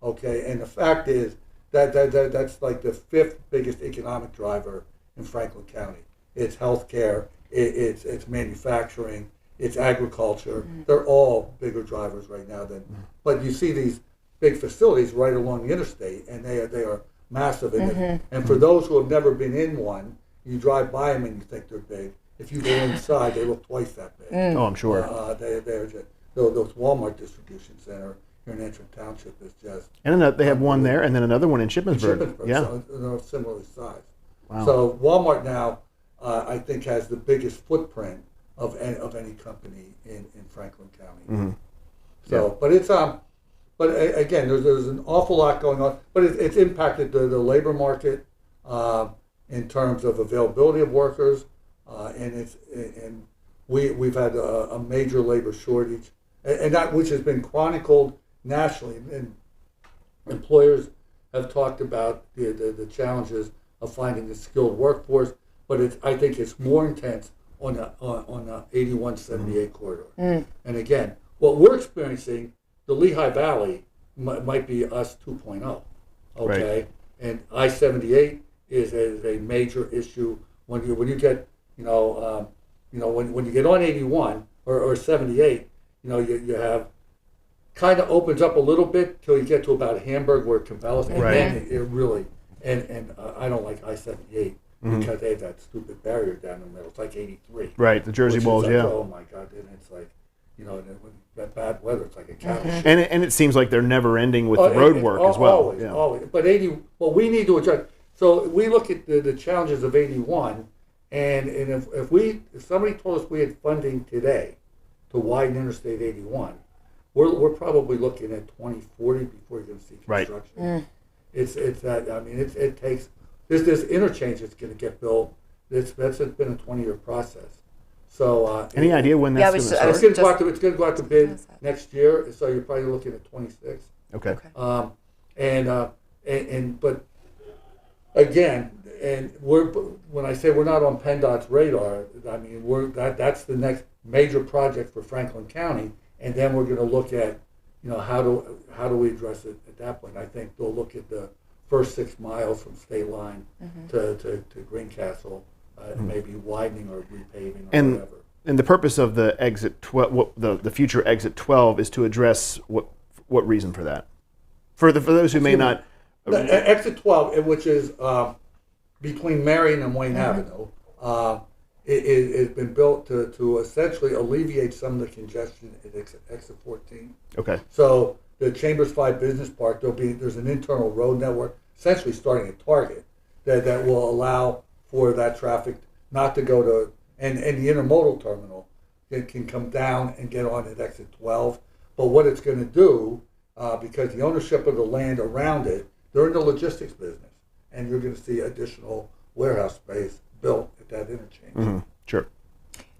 Okay, and the fact is that's like the 5th biggest economic driver in Franklin County. It's healthcare, it's manufacturing, it's agriculture. Mm-hmm. They're all bigger drivers right now than. Mm-hmm. But you see these big facilities right along the interstate, and they are massive. Mm-hmm. And for those who have never been in one, you drive by them and you think they're big. If you go inside, they look twice that big. Mm. Oh, I'm sure. They're just those Walmart distribution center here in Antrim Township is just. And then they have one there, and then another one in Shippensburg. Yeah, so they're similarly sized. Wow. So Walmart now, I think, has the biggest footprint of any company in Franklin County. Mm-hmm. So, yeah. But it's but again, there's an awful lot going on. But it's impacted the labor market in terms of availability of workers, and we've had a major labor shortage, and that which has been chronicled nationally. And employers have talked about the challenges of finding the skilled workforce, but I think it's more intense on the 8178 corridor. Mm. And again, what we're experiencing, the Lehigh Valley might be us 2.0. Okay, right. And I-78 is a major issue when you get when you get on 81 or 78, you have kind of opens up a little bit till you get to about Hamburg where it conveys, and right. Then it really and I don't like I-78 because they have that stupid barrier down the middle. It's like 83. Right, the Jersey Bulls, like, yeah. Oh my God, and it's like when that bad weather, it's like a couch. And it seems like they're never ending with the road work as well. Always. But we need to address. So we look at the challenges of 81, and if somebody told us we had funding today to widen Interstate 81, we're probably looking at 2040 before you're going to see construction. Right. It's that. I mean, it takes this interchange that's going to get built. That's been a 20-year process. So any idea when that's going to start? It's going to go out to bid next year. So you're probably looking at 26. Okay. But again, and when I say we're not on PennDOT's radar, I mean that's the next major project for Franklin County, and then we're going to look at how do we address it at that point. I think they'll look at the first 6 miles from State Line to Greencastle, maybe widening or repaving or whatever. And the purpose of the exit the future exit 12 is to address what reason for that? For those who may not Exit 12, which is between Marion and Wayne Avenue, it has been built to essentially alleviate some of the congestion at exit 14. Okay. So the Chambers 5 Business Park, there's an internal road network, essentially starting at Target, that will allow for that traffic not to go to, and the intermodal terminal can come down and get on at exit 12. But what it's going to do, because the ownership of the land around it, they're in the logistics business, and you're going to see additional warehouse space built at that interchange. Mm-hmm. Sure.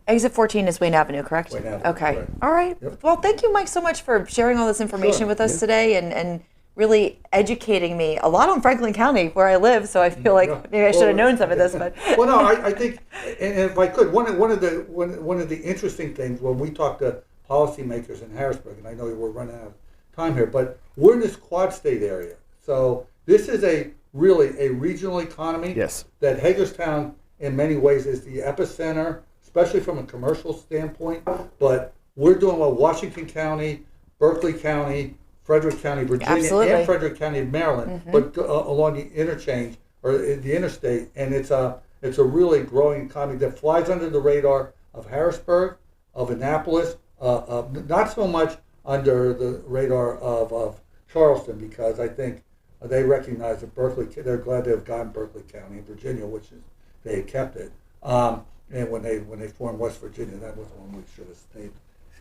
Exit 14 is Wayne Avenue, correct? Wayne Avenue, okay. correct. All right. Yep. Well, thank you, Mike, so much for sharing all this information with us today and really educating me a lot on Franklin County, where I live. So I feel like maybe I should have known some of this. But well, no, I think, and if I could, one of the interesting things when we talk to policymakers in Harrisburg, and I know we're running out of time here, but we're in this quad state area. So this is really a regional economy. Yes. That Hagerstown, in many ways, is the epicenter, especially from a commercial standpoint. But we're doing well, Washington County, Berkeley County, Frederick County, Virginia, Absolutely. and Frederick County, Maryland, but along the interchange or the interstate, and it's a really growing economy that flies under the radar of Harrisburg, of Annapolis, not so much under the radar of Charleston, because I think they recognize that Berkeley, they're glad to have gotten Berkeley County in Virginia, which is they had kept it. And when they formed West Virginia, that was one we should have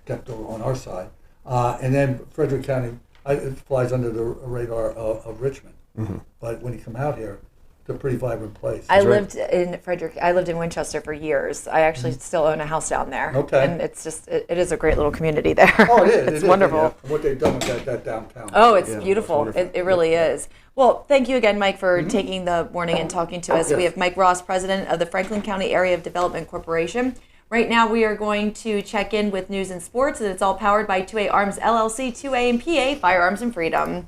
kept on our side. And then Frederick County, it flies under the radar of Richmond. Mm-hmm. But when you come out here, it's a pretty vibrant place. I lived in Winchester for years. I actually still own a house down there. Okay. And it's just, it is a great little community there. Oh, it is. It's wonderful. Yeah. What they've done with that downtown. Oh, it's beautiful. It really is. Well, thank you again, Mike, for taking the morning and talking to us. Yes. We have Mike Ross, president of the Franklin County Area of Development Corporation. Right now, we are going to check in with news and sports, and it's all powered by 2A Arms LLC, 2A and PA, Firearms and Freedom.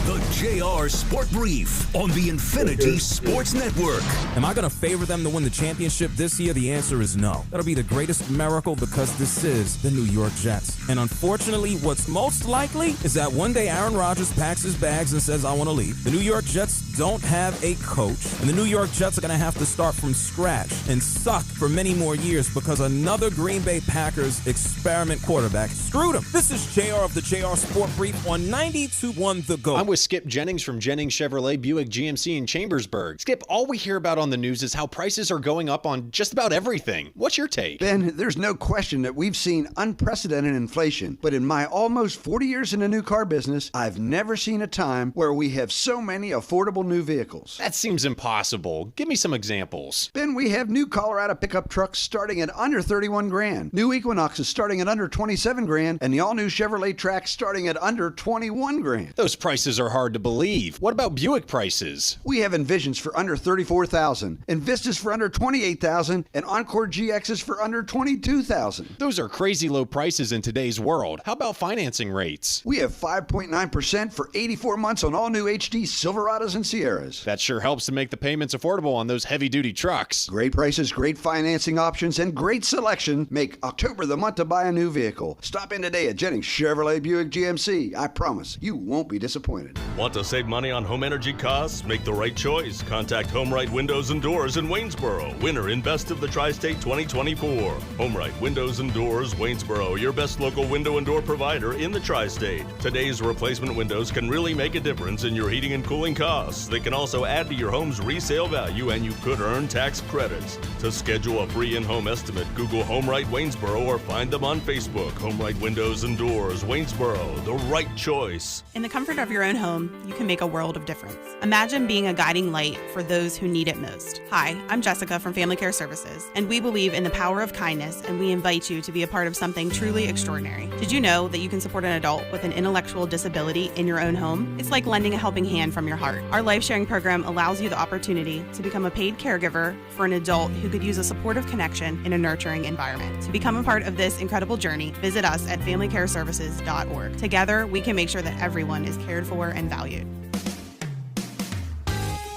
The JR Sport Brief on the Infinity Sports Network. Am I going to favor them to win the championship this year? The answer is no. That'll be the greatest miracle because this is the New York Jets. And unfortunately, what's most likely is that one day Aaron Rodgers packs his bags and says, I want to leave. The New York Jets don't have a coach, and the New York Jets are going to have to start from scratch and suck for many more years because another Green Bay Packers experiment quarterback screwed him. This is JR of the JR Sport Brief on 92.1 The Go. I'm with Skip Jennings from Jennings Chevrolet Buick GMC in Chambersburg. Skip, all we hear about on the news is how prices are going up on just about everything. What's your take? Ben, there's no question that we've seen unprecedented inflation, but in my almost 40 years in the new car business, I've never seen a time where we have so many affordable new vehicles. That seems impossible. Give me some examples. Ben, we have new Colorado pickup trucks starting at under 31 grand, new Equinoxes starting at under 27 grand, and the all-new Chevrolet Trax starting at under 21 grand. Those prices are hard to believe. What about Buick prices? We have Envisions for under $34,000, Envistas for under $28,000, and Encore GXs for under $22,000. Those are crazy low prices in today's world. How about financing rates? We have 5.9% for 84 months on all new HD Silverados and Sierras. That sure helps to make the payments affordable on those heavy-duty trucks. Great prices, great financing options, and great selection make October the month to buy a new vehicle. Stop in today at Jennings Chevrolet Buick GMC. I promise you won't be disappointed. Want to save money on home energy costs? Make the right choice. Contact HomeRight Windows and Doors in Waynesboro, winner in Best of the Tri-State 2024. HomeRight Windows and Doors, Waynesboro, your best local window and door provider in the Tri-State. Today's replacement windows can really make a difference in your heating and cooling costs. They can also add to your home's resale value, and you could earn tax credits. To schedule a free in-home estimate, Google HomeRight Waynesboro or find them on Facebook. HomeRight Windows and Doors, Waynesboro, the right choice. In the comfort of your own home, you can make a world of difference. Imagine being a guiding light for those who need it most. Hi, I'm Jessica from Family Care Services, and we believe in the power of kindness, and we invite you to be a part of something truly extraordinary. Did you know that you can support an adult with an intellectual disability in your own home? It's like lending a helping hand from your heart. Our life sharing program allows you the opportunity to become a paid caregiver for an adult who could use a supportive connection in a nurturing environment. To become a part of this incredible journey, visit us at familycareservices.org. Together, we can make sure that everyone is cared for and valued.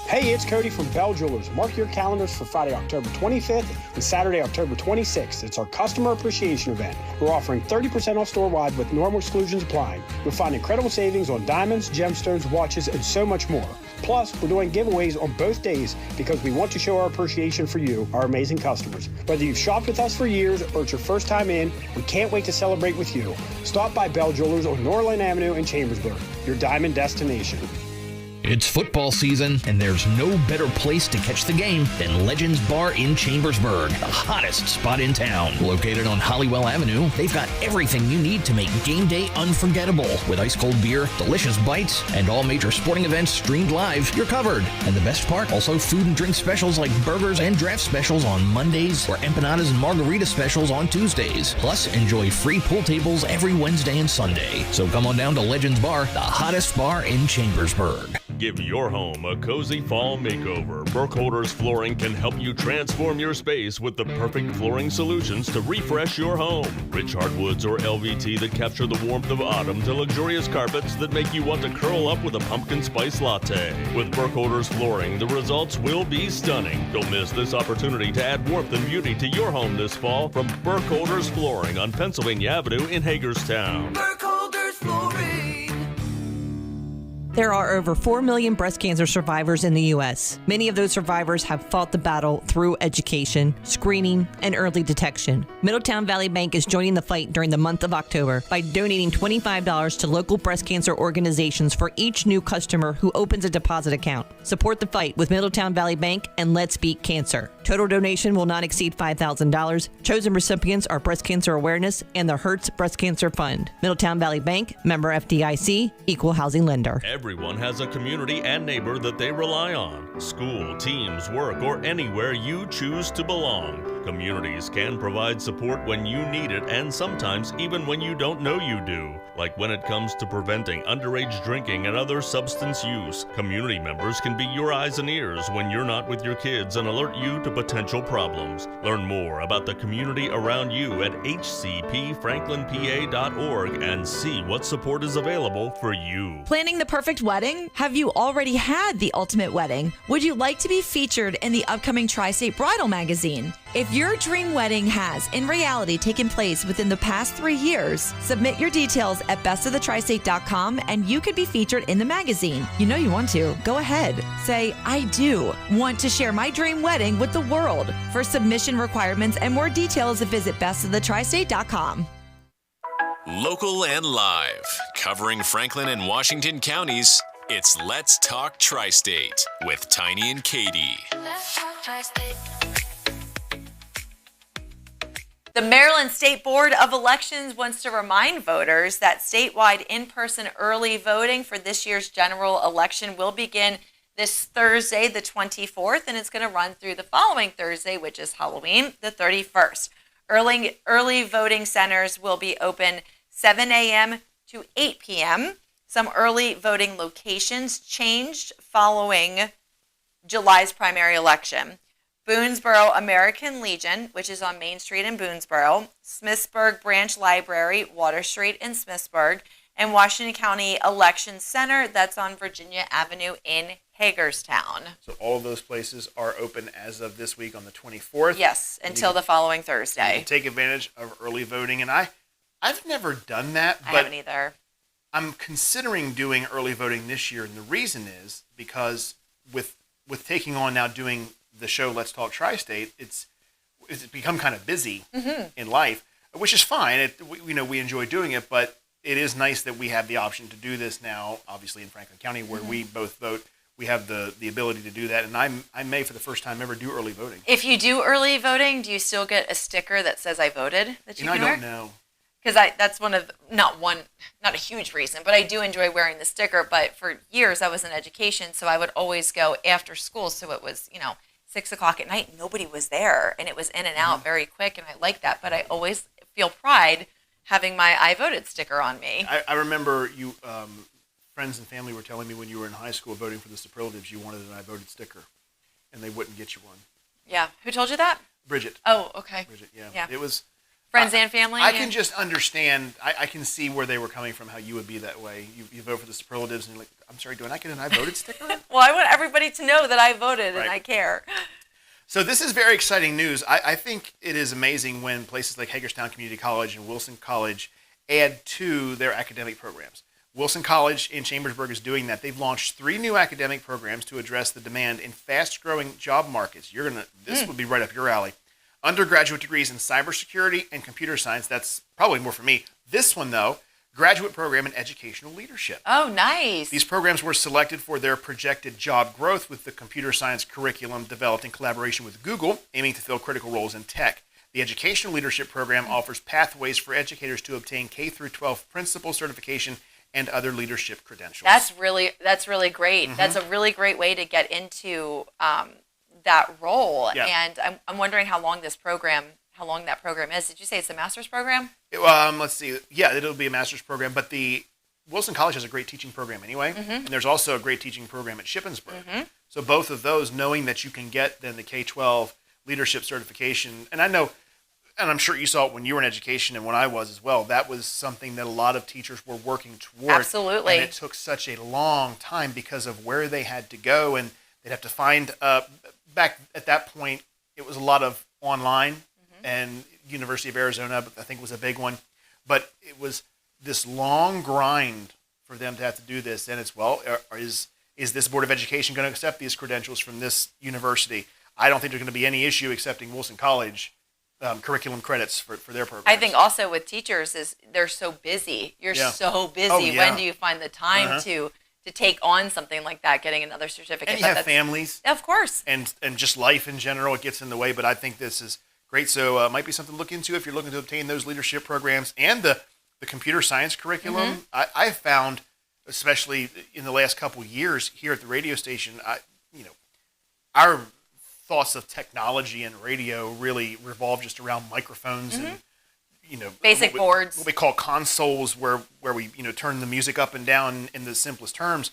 Hey, it's Cody from Bell Jewelers. Mark your calendars for Friday, October 25th and Saturday, October 26th. It's our customer appreciation event. We're offering 30% off store-wide with normal exclusions applying. You'll find incredible savings on diamonds, gemstones, watches, and so much more. Plus, we're doing giveaways on both days because we want to show our appreciation for you, our amazing customers. Whether you've shopped with us for years or it's your first time in, we can't wait to celebrate with you. Stop by Bell Jewelers on Norland Avenue in Chambersburg, your diamond destination. It's football season, and there's no better place to catch the game than Legends Bar in Chambersburg, the hottest spot in town. Located on Hollywell Avenue, they've got everything you need to make game day unforgettable. With ice-cold beer, delicious bites, and all major sporting events streamed live, you're covered. And the best part, also food and drink specials like burgers and draft specials on Mondays, or empanadas and margarita specials on Tuesdays. Plus, enjoy free pool tables every Wednesday and Sunday. So come on down to Legends Bar, the hottest bar in Chambersburg. Give your home a cozy fall makeover. Burkholder's Flooring can help you transform your space with the perfect flooring solutions to refresh your home. Rich hardwoods or LVT that capture the warmth of autumn to luxurious carpets that make you want to curl up with a pumpkin spice latte. With Burkholder's Flooring, the results will be stunning. Don't miss this opportunity to add warmth and beauty to your home this fall from Burkholder's Flooring on Pennsylvania Avenue in Hagerstown. Burkholder's Flooring. There are over 4 million breast cancer survivors in the U.S. Many of those survivors have fought the battle through education, screening, and early detection. Middletown Valley Bank is joining the fight during the month of October by donating $25 to local breast cancer organizations for each new customer who opens a deposit account. Support the fight with Middletown Valley Bank and Let's Beat Cancer. Total donation will not exceed $5,000. Chosen recipients are Breast Cancer Awareness and the Hertz Breast Cancer Fund. Middletown Valley Bank, member FDIC, equal housing lender. Everyone has a community and neighbor that they rely on. School, teams, work, or anywhere you choose to belong. Communities can provide support when you need it and sometimes even when you don't know you do. Like when it comes to preventing underage drinking and other substance use. Community members can be your eyes and ears when you're not with your kids and alert you to potential problems. Learn more about the community around you at hcpfranklinpa.org and see what support is available for you. Planning the perfect wedding? Have you already had the ultimate wedding? Would you like to be featured in the upcoming Tristate Bridal magazine? If your dream wedding has, in reality, taken place within the past 3 years, submit your details at bestofthetristate.com and you could be featured in the magazine. You know you want to. Go ahead. Say, I do want to share my dream wedding with the world. For submission requirements and more details, visit bestofthetristate.com. Local and live, covering Franklin and Washington counties, it's Let's Talk Tri-State with Tiny and Katie. Let's talk Tri-State. The Maryland State Board of Elections wants to remind voters that statewide in-person early voting for this year's general election will begin this Thursday, the 24th, and it's going to run through the following Thursday, which is Halloween, the 31st. Early voting centers will be open 7 a.m. to 8 p.m. Some early voting locations changed following July's primary election. Boonesboro American Legion, which is on Main Street in Boonesboro, Smithsburg Branch Library, Water Street in Smithsburg, and Washington County Election Center, that's on Virginia Avenue in Hagerstown. So all of those places are open as of this week on the 24th. Yes, until the following Thursday. You can take advantage of early voting, and I've never done that, I but haven't either. I'm considering doing early voting this year, and the reason is because with taking on now doing the show Let's Talk Tri-State, it's become kind of busy in life, which is fine. We enjoy doing it, but it is nice that we have the option to do this now, obviously in Franklin County, where we both vote. We have the ability to do that, and I may, for the first time ever, do early voting. If you do early voting, do you still get a sticker that says I voted that you can wear? I don't know. Because that's not a huge reason, but I do enjoy wearing the sticker. But for years, I was in education, so I would always go after school. So it was, 6 o'clock at night, nobody was there, and it was in and out very quick, and I like that. But I always feel pride having my I voted sticker on me. I remember you, friends and family were telling me when you were in high school voting for the superlatives, you wanted an I voted sticker, and they wouldn't get you one. Yeah. Who told you that? Bridget. Oh, okay. Bridget, yeah. It was... Friends and family? I can just understand. I can see where they were coming from, how you would be that way. You vote for the superlatives, and you're like, I'm sorry, do I not get an I voted sticker? Well, I want everybody to know that I voted and I care. So this is very exciting news. I think it is amazing when places like Hagerstown Community College and Wilson College add to their academic programs. Wilson College in Chambersburg is doing that. They've launched 3 new academic programs to address the demand in fast-growing job markets. This would be right up your alley. Undergraduate degrees in cybersecurity and computer science. That's probably more for me. This one, though, graduate program in educational leadership. Oh, nice. These programs were selected for their projected job growth with the computer science curriculum developed in collaboration with Google, aiming to fill critical roles in tech. The educational leadership program offers pathways for educators to obtain K-12 principal certification and other leadership credentials. That's really great. Mm-hmm. That's a really great way to get into that role. Yeah. And I'm wondering how long that program is. Did you say it's a master's program? Let's see. Yeah, it'll be a master's program, but the Wilson College has a great teaching program anyway, and there's also a great teaching program at Shippensburg. So both of those, knowing that you can get then the K-12 leadership certification, and I know, and I'm sure you saw it when you were in education and when I was as well, that was something that a lot of teachers were working toward. Absolutely. And it took such a long time because of where they had to go, and they'd have to find, back at that point, it was a lot of online, and University of Arizona, I think, was a big one. But it was this long grind for them to have to do this. And it's, is this Board of Education going to accept these credentials from this university? I don't think there's going to be any issue accepting Wilson College curriculum credits for their program. I think also with teachers is they're so busy. You're so busy. Oh, yeah. When do you find the time to take on something like that, getting another certificate? And you have families. Of course. And just life in general, it gets in the way. But I think this is great. So it might be something to look into if you're looking to obtain those leadership programs and the computer science curriculum. I've found, especially in the last couple of years here at the radio station, our thoughts of technology and radio really revolve just around microphones and basic boards, what we call consoles, where we turn the music up and down in the simplest terms.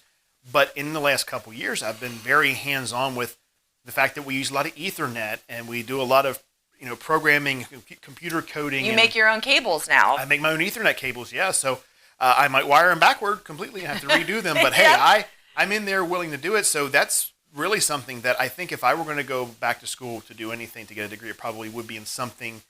But in the last couple of years, I've been very hands-on with the fact that we use a lot of Ethernet and we do a lot of programming, computer coding. You make your own cables now. I make my own Ethernet cables, yeah. So I might wire them backward completely and have to redo them. But hey, I'm in there willing to do it. So that's really something that I think if I were going to go back to school to do anything to get a degree, it probably would be in something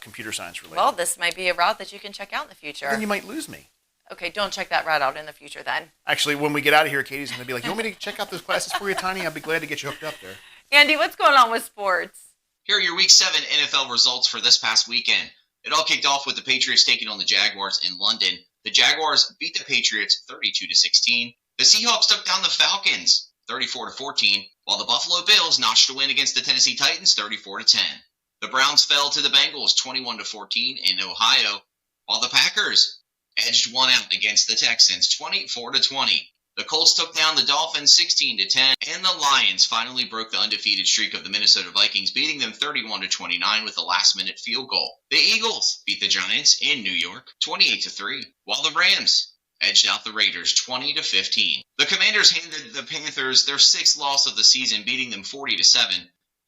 computer science related. Well, this might be a route that you can check out in the future. Then you might lose me. Okay, don't check that route out in the future then. Actually, when we get out of here, Katie's going to be like, you want me to check out those classes for you, Tiny? I'd be glad to get you hooked up there. Andy, what's going on with sports? Here are your Week 7 NFL results for this past weekend. It all kicked off with the Patriots taking on the Jaguars in London. The Jaguars beat the Patriots 32-16. The Seahawks took down the Falcons 34-14, while the Buffalo Bills notched a win against the Tennessee Titans 34-10. The Browns fell to the Bengals 21-14 in Ohio, while the Packers edged one out against the Texans 24-20. The Colts took down the Dolphins 16-10, and the Lions finally broke the undefeated streak of the Minnesota Vikings, beating them 31-29 with a last-minute field goal. The Eagles beat the Giants in New York 28-3, while the Rams edged out the Raiders 20-15. The Commanders handed the Panthers their 6th loss of the season, beating them 40-7,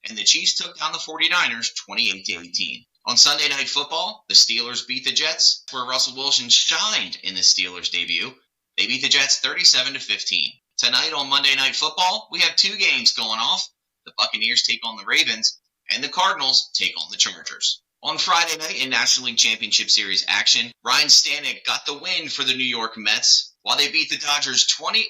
and the Chiefs took down the 49ers 28-18. On Sunday Night Football, the Steelers beat the Jets, where Russell Wilson shined in the Steelers' debut. They beat the Jets 37-15. Tonight on Monday Night Football, we have 2 games going off. The Buccaneers take on the Ravens, and the Cardinals take on the Chargers. On Friday night in National League Championship Series action, Ryan Stanek got the win for the New York Mets, while they beat the Dodgers 12-6.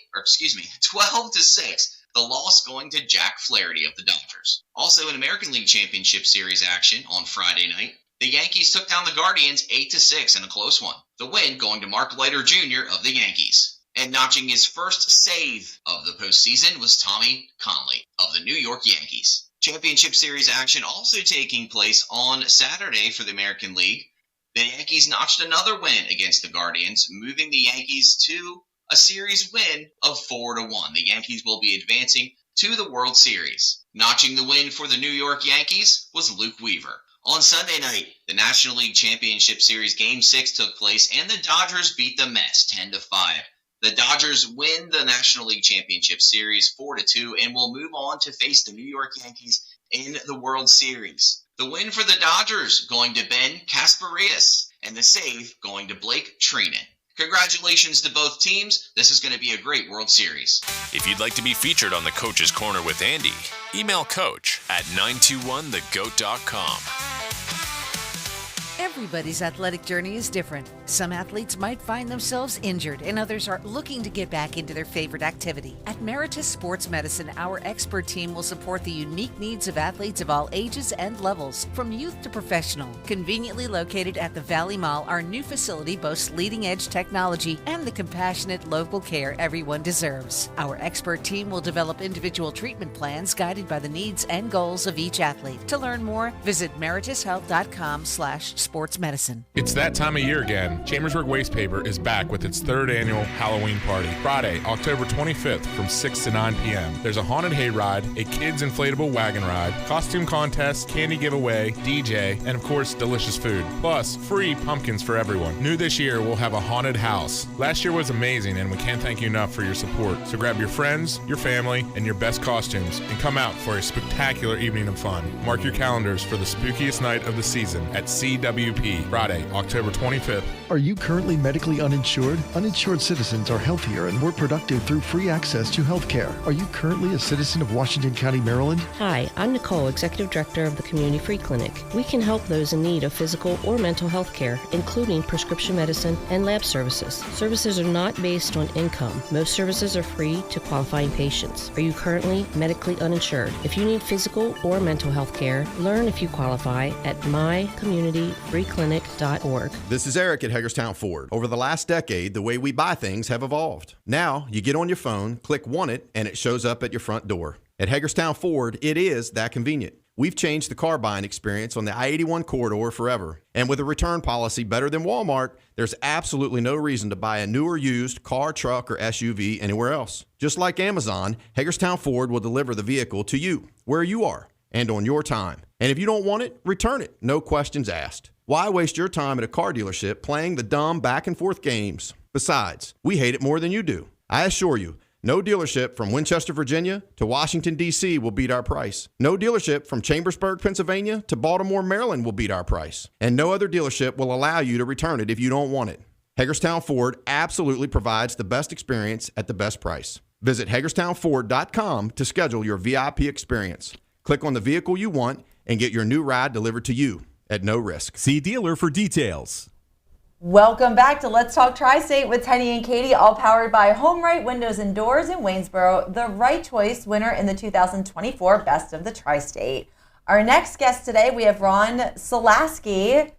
The loss going to Jack Flaherty of the Dodgers. Also in American League Championship Series action on Friday night, the Yankees took down the Guardians 8-6 in a close one. The win going to Mark Leiter Jr. of the Yankees. And notching his first save of the postseason was Tommy Conley of the New York Yankees. Championship Series action also taking place on Saturday for the American League. The Yankees notched another win against the Guardians, moving the Yankees to a series win of 4-1. The Yankees will be advancing to the World Series. Notching the win for the New York Yankees was Luke Weaver. On Sunday night, the National League Championship Series Game 6 took place, and the Dodgers beat the Mets 10-5. The Dodgers win the National League Championship Series 4-2 and will move on to face the New York Yankees in the World Series. The win for the Dodgers going to Ben Kasparias, and the save going to Blake Treinen. Congratulations to both teams. This is going to be a great World Series. If you'd like to be featured on the Coach's Corner with Andy, email coach at 921thegoat.com. Everybody's athletic journey is different. Some athletes might find themselves injured, and others are looking to get back into their favorite activity. At Meritus Sports Medicine, our expert team will support the unique needs of athletes of all ages and levels, from youth to professional. Conveniently located at the Valley Mall, our new facility boasts leading-edge technology and the compassionate local care everyone deserves. Our expert team will develop individual treatment plans guided by the needs and goals of each athlete. To learn more, visit meritushealth.com/sportsmedicine. It's that time of year again. Chambersburg Waste Paper is back with its third annual Halloween party. Friday, October 25th from 6 to 9 p.m. There's a haunted hayride, a kids inflatable wagon ride, costume contest, candy giveaway, DJ, and of course, delicious food. Plus, free pumpkins for everyone. New this year, we'll have a haunted house. Last year was amazing, and we can't thank you enough for your support. So grab your friends, your family, and your best costumes, and come out for a spectacular evening of fun. Mark your calendars for the spookiest night of the season at CWP, Friday, October 25th. Are you currently medically uninsured? Uninsured citizens are healthier and more productive through free access to health care. Are you currently a citizen of Washington County, Maryland? Hi, I'm Nicole, Executive Director of the Community Free Clinic. We can help those in need of physical or mental health care, including prescription medicine and lab services. Services are not based on income. Most services are free to qualifying patients. Are you currently medically uninsured? If you need physical or mental health care, learn if you qualify at mycommunityfreeclinic.org. This is Eric at Hagerstown Ford. Over the last decade, the way we buy things have evolved. Now, you get on your phone, click Want It, and it shows up at your front door. At Hagerstown Ford, it is that convenient. We've changed the car buying experience on the I-81 corridor forever. And with a return policy better than Walmart, there's absolutely no reason to buy a new or used car, truck, or SUV anywhere else. Just like Amazon, Hagerstown Ford will deliver the vehicle to you, where you are, and on your time. And if you don't want it, return it. No questions asked. Why waste your time at a car dealership playing the dumb back and forth games? Besides, we hate it more than you do. I assure you, no dealership from Winchester, Virginia to Washington, D.C. will beat our price. No dealership from Chambersburg, Pennsylvania to Baltimore, Maryland will beat our price. And no other dealership will allow you to return it if you don't want it. Hagerstown Ford absolutely provides the best experience at the best price. Visit HagerstownFord.com to schedule your VIP experience. Click on the vehicle you want and get your new ride delivered to you at no risk. See dealer for details. Welcome back to Let's Talk Tri-State with Tiny and Katie, all powered by Home Right Windows and Doors in Waynesboro, the right choice winner in the 2024 Best of the Tri-State. Our next guest today, we have Ron Solaski.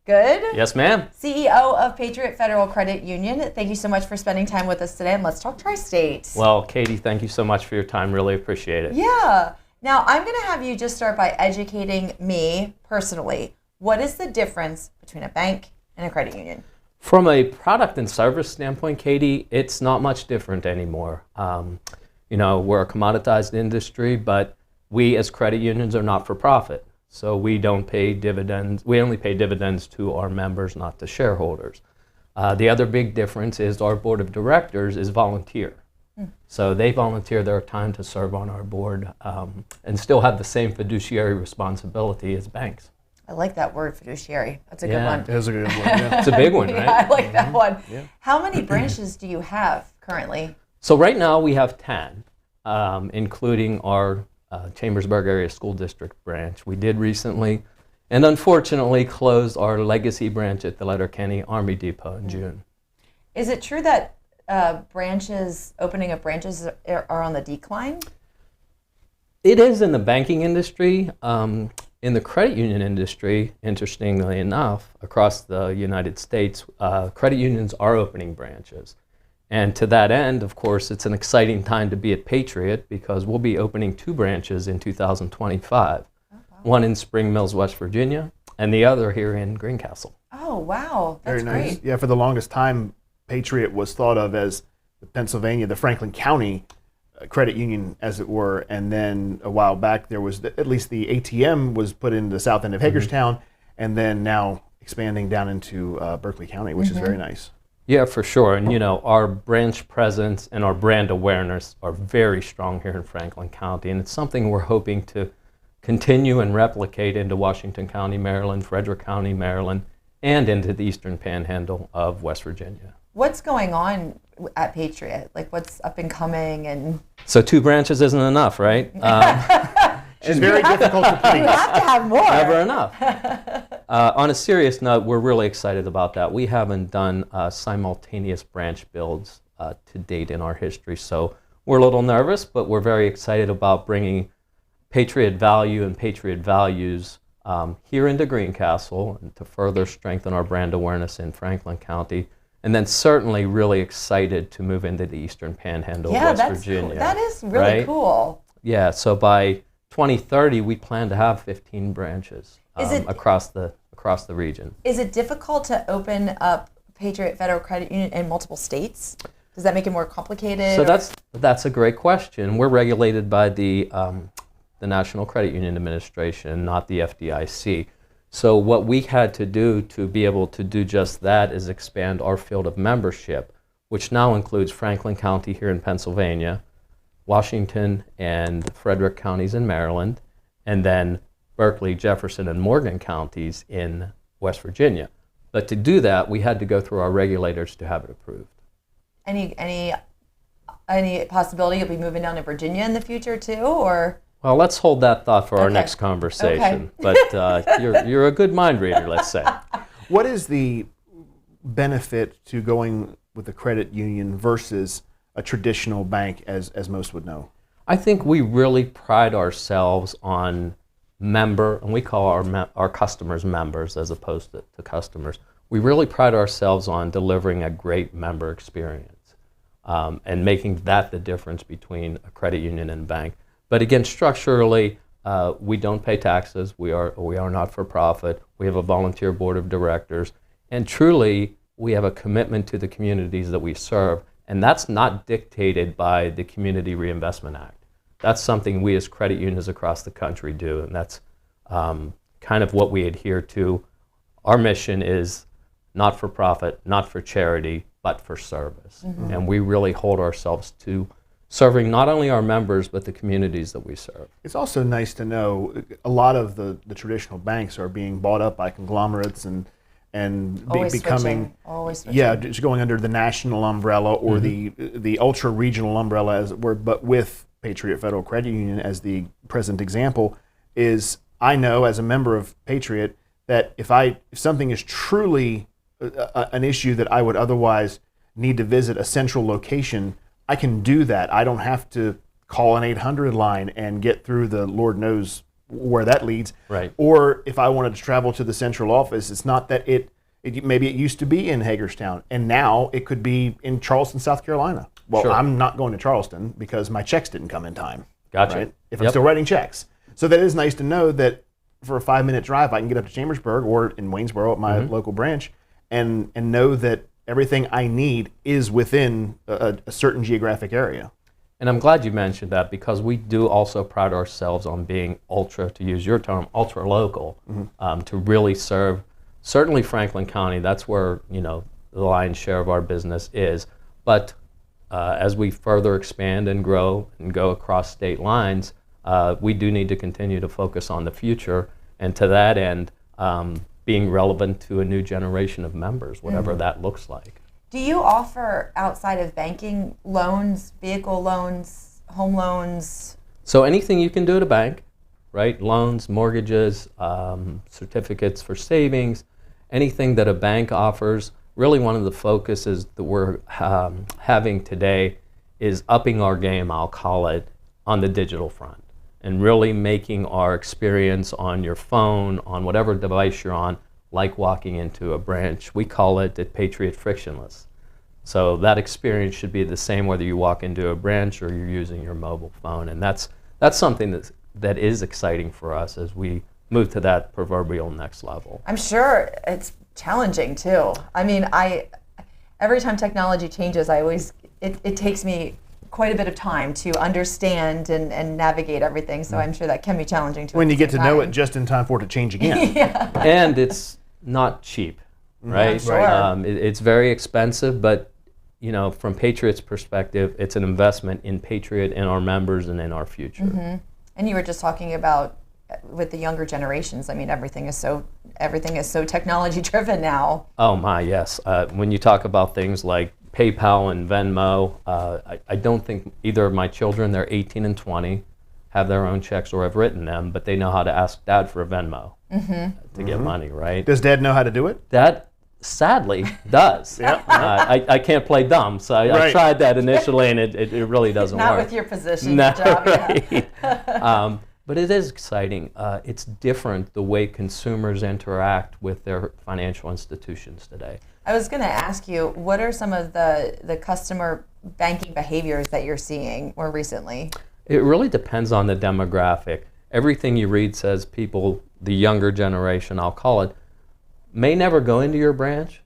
Good? Yes, ma'am. CEO of Patriot Federal Credit Union. Thank you so much for spending time with us today, and Let's Talk Tri-State. Well, Katie, thank you so much for your time. Really appreciate it. Yeah. Now, I'm going to have you just start by educating me personally. What is the difference between a bank and a credit union? From a product and service standpoint, Katie, it's not much different anymore. We're a commoditized industry, but we as credit unions are not for profit. So we don't pay dividends. We only pay dividends to our members, not to shareholders. The other big difference is our board of directors is volunteer. So they volunteer their time to serve on our board and still have the same fiduciary responsibility as banks. I like that word, fiduciary. That's a good one. It is a good one. Yeah. It's a big one, right? Yeah, I like that one. Yeah. How many branches do you have currently? So right now we have 10, including our Chambersburg Area School District branch. We did recently, and unfortunately, closed our legacy branch at the Letterkenny Army Depot in June. Is it true that opening of branches are on the decline? It is in the banking industry. In the credit union industry, interestingly enough, across the United States, credit unions are opening branches. And to that end, of course, it's an exciting time to be at Patriot because we'll be opening 2 branches in 2025. One in Spring Mills, West Virginia, and the other here in Greencastle. Oh, wow. That's very nice. Great. Yeah, for the longest time, Patriot was thought of as the Franklin County credit union, as it were, and then a while back there was at least the ATM was put in the south end of Hagerstown, and then now expanding down into Berkeley County, which is very nice. Yeah, for sure. And our branch presence and our brand awareness are very strong here in Franklin County, and it's something we're hoping to continue and replicate into Washington County, Maryland, Frederick County, Maryland, and into the Eastern Panhandle of West Virginia. What's going on at Patriot? Like, what's up and coming? And So 2 branches isn't enough, right? It's very difficult to please. You have to have more. Never enough. On a serious note, we're really excited about that. We haven't done simultaneous branch builds to date in our history, so we're a little nervous, but we're very excited about bringing Patriot value and Patriot values here into Greencastle and to further strengthen our brand awareness in Franklin County. And then certainly really excited to move into the Eastern Panhandle of West Virginia. Cool. That is really cool. Yeah, so by 2030, we plan to have 15 branches across the region. Is it difficult to open up Patriot Federal Credit Union in multiple states? Does that make it more complicated? So that's a great question. We're regulated by the National Credit Union Administration, not the FDIC. So what we had to do to be able to do just that is expand our field of membership, which now includes Franklin County here in Pennsylvania, Washington and Frederick counties in Maryland, and then Berkeley, Jefferson, and Morgan counties in West Virginia. But to do that, we had to go through our regulators to have it approved. Any possibility you'll be moving down to Virginia in the future too, or? Well, let's hold that thought for our next conversation. Okay. But you're a good mind reader, let's say. What is the benefit to going with a credit union versus a traditional bank, as most would know? I think we really pride ourselves on member, and we call our customers members as opposed to customers. We really pride ourselves on delivering a great member experience and making that the difference between a credit union and bank. But again, structurally, we don't pay taxes. We are not for profit. We have a volunteer board of directors, and truly, we have a commitment to the communities that we serve, and that's not dictated by the Community Reinvestment Act. That's something we as credit unions across the country do, and that's kind of what we adhere to. Our mission is not for profit, not for charity, but for service, and we really hold ourselves to serving not only our members, but the communities that we serve. It's also nice to know a lot of the traditional banks are being bought up by conglomerates and becoming always switching. Yeah, just going under the national umbrella or the ultra regional umbrella, as it were. But with Patriot Federal Credit Union as the present example, is I know as a member of Patriot that if something is truly an issue that I would otherwise need to visit a central location, I can do that. I don't have to call an 800 line and get through the Lord knows where that leads. Right. Or if I wanted to travel to the central office, it's not that maybe it used to be in Hagerstown, and now it could be in Charleston, South Carolina. Well, Sure. I'm not going to Charleston because my checks didn't come in time. Gotcha. Right? If I'm still writing checks. So that is nice to know that for a 5-minute drive, I can get up to Chambersburg or in Waynesboro at my local branch and know that everything I need is within a certain geographic area. And I'm glad you mentioned that, because we do also pride ourselves on being ultra, to use your term, ultra local, to really serve certainly Franklin County. That's where the lion's share of our business is. But as we further expand and grow and go across state lines, we do need to continue to focus on the future, and to that end, being relevant to a new generation of members, whatever that looks like. Do you offer outside of banking loans, vehicle loans, home loans? So anything you can do at a bank, right? Loans, mortgages, certificates for savings, anything that a bank offers. Really one of the focuses that we're having today is upping our game, I'll call it, on the digital front, and really making our experience on your phone, on whatever device you're on, like walking into a branch. We call it at Patriot frictionless. So that experience should be the same whether you walk into a branch or you're using your mobile phone, and that's something that is exciting for us as we move to that proverbial next level. I'm sure it's challenging too. I mean, every time technology changes, it takes me quite a bit of time to understand and navigate everything, so I'm sure that can be challenging too. When you get to know it just in time for it to change again. Yeah. And it's not cheap, right? Sure. It's very expensive, but from Patriot's perspective, it's an investment in Patriot, in our members, and in our future. And you were just talking about with the younger generations? I mean, everything is so technology driven now. Oh my, yes. When you talk about things like PayPal and Venmo, I don't think either of my children, they're 18 and 20, have their own checks or have written them, but they know how to ask Dad for a Venmo to get money, right? Does Dad know how to do it? Dad sadly does. Yep. I can't play dumb, so I tried that initially, and it really doesn't Not work. with your position, No, job, right. But it is exciting. It's different the way consumers interact with their financial institutions today. I was going to ask you, what are some of the customer banking behaviors that you're seeing more recently? It really depends on the demographic. Everything you read says people, the younger generation, I'll call it, may never go into your branch,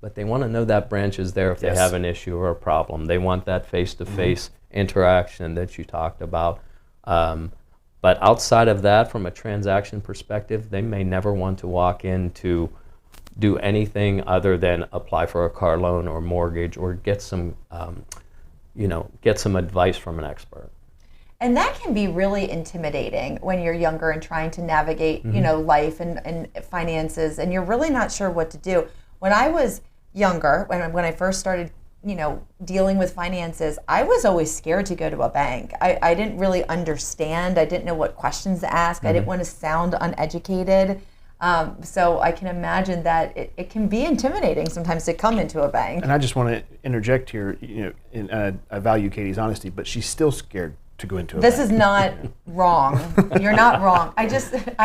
but they want to know that branch is there if they have an issue or a problem. They want that face-to-face interaction that you talked about. But outside of that, from a transaction perspective, they may never want to walk in to do anything other than apply for a car loan or mortgage or get some, get some advice from an expert. And that can be really intimidating when you're younger and trying to navigate, life and finances, and you're really not sure what to do. When I was younger, when I first started, dealing with finances, I was always scared to go to a bank. I didn't really understand. I didn't know what questions to ask. I didn't want to sound uneducated. So I can imagine that it can be intimidating sometimes to come into a bank. And I just want to interject here. I value Katie's honesty, but she's still scared to go into a This bank. is not wrong. You're not wrong. I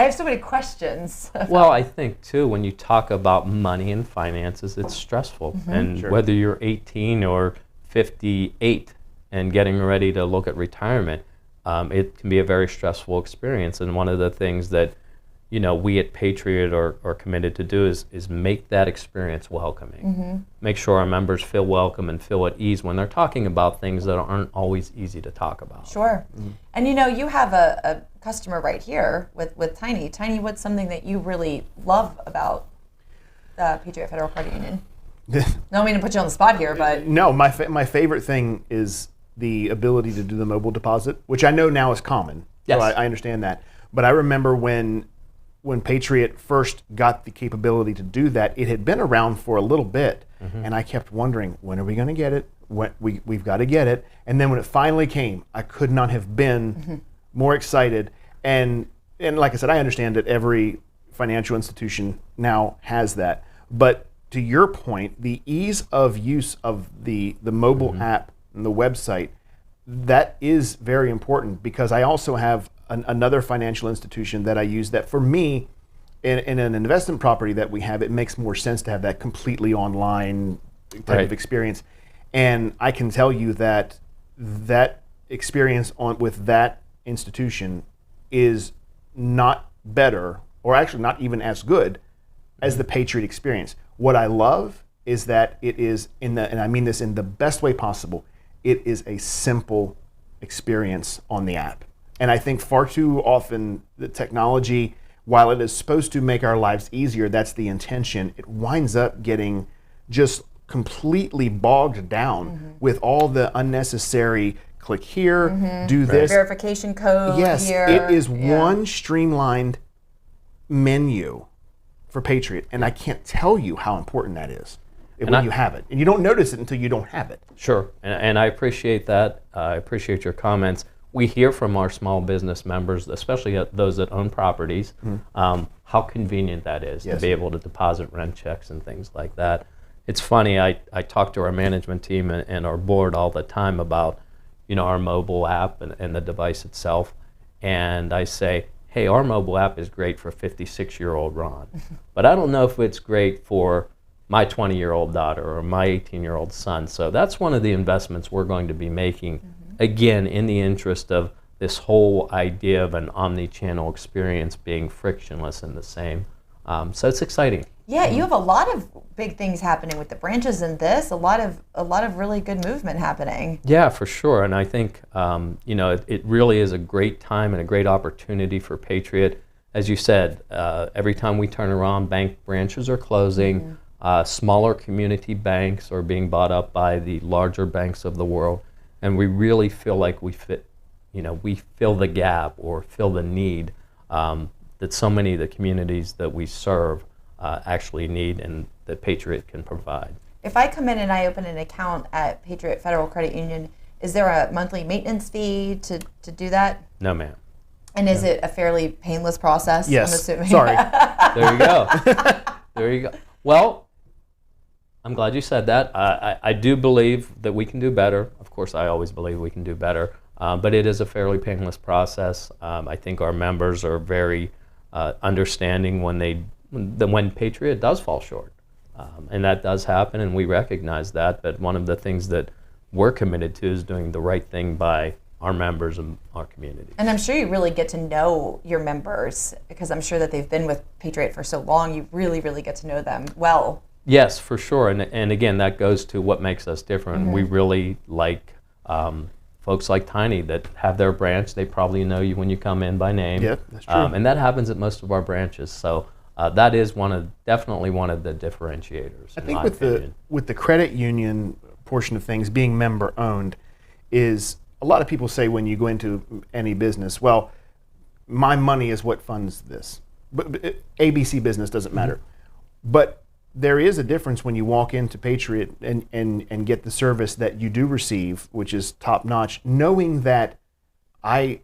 have so many questions. Well, I think too, when you talk about money and finances, it's stressful. And whether you're 18 or 58 and getting ready to look at retirement, it can be a very stressful experience. And one of the things that we at Patriot are committed to do is make that experience welcoming. Make sure our members feel welcome and feel at ease when they're talking about things that aren't always easy to talk about. Sure. And you have a customer right here with Tiny. Tiny, what's something that you really love about the Patriot Federal Credit Union? No, I mean to put you on the spot here, but... No, my favorite thing is the ability to do the mobile deposit, which I know now is common. Yes. So I understand that. But I remember when Patriot first got the capability to do that, it had been around for a little bit, and I kept wondering, when are we going to get it? We've got to get it. And then when it finally came, I could not have been more excited. And like I said, I understand that every financial institution now has that. But to your point, the ease of use of the mobile app and the website, that is very important, because I also have another financial institution that I use that, for me, in an investment property that we have, it makes more sense to have that completely online type of experience. And I can tell you that experience with that institution is not better, or actually not even as good as the Patriot experience. What I love is that it is and I mean this in the best way possible, it is a simple experience on the app. And I think far too often the technology, while it is supposed to make our lives easier, that's the intention, it winds up getting just completely bogged down with all the unnecessary click here, do this. Verification code here. It is one streamlined menu for Patriot, and I can't tell you how important that is when you have it. And you don't notice it until you don't have it. Sure, and I appreciate that. I appreciate your comments. We hear from our small business members, especially those that own properties, how convenient that is to be able to deposit rent checks and things like that. It's funny, I talk to our management team and our board all the time about our mobile app and the device itself, and I say, hey, our mobile app is great for 56-year-old Ron, but I don't know if it's great for my 20-year-old daughter or my 18-year-old son. So that's one of the investments we're going to be making, again, in the interest of this whole idea of an omni-channel experience being frictionless and the same. So it's exciting. Yeah, you have a lot of big things happening with the branches and this, a lot of really good movement happening. Yeah, for sure. And I think it really is a great time and a great opportunity for Patriot. As you said, every time we turn around, bank branches are closing. Smaller community banks are being bought up by the larger banks of the world, and we really feel like we fill the gap or fill the need that so many of the communities that we serve actually need and that Patriot can provide. If I come in and I open an account at Patriot Federal Credit Union, is there a monthly maintenance fee to do that? No, ma'am. And is it a fairly painless process? Yes. I'm assuming? Sorry. There you go. There you go. Well, I'm glad you said that. I do believe that we can do better. Of course, I always believe we can do better. But it is a fairly painless process. I think our members are very understanding when Patriot does fall short. And that does happen, and we recognize that. But one of the things that we're committed to is doing the right thing by our members and our community. And I'm sure you really get to know your members, because I'm sure that they've been with Patriot for so long. You really, really get to know them well. Yes, for sure. And again, that goes to what makes us different. Mm-hmm. We really like folks like Tiny that have their branch. They probably know you when you come in by name. Yeah, that's true. And that happens at most of our branches. So that is definitely one of the differentiators. I think with the credit union portion of things being member owned is a lot of people say when you go into any business, well, my money is what funds this. But ABC business doesn't matter. But there is a difference when you walk into Patriot and get the service that you do receive, which is top notch, knowing that I'm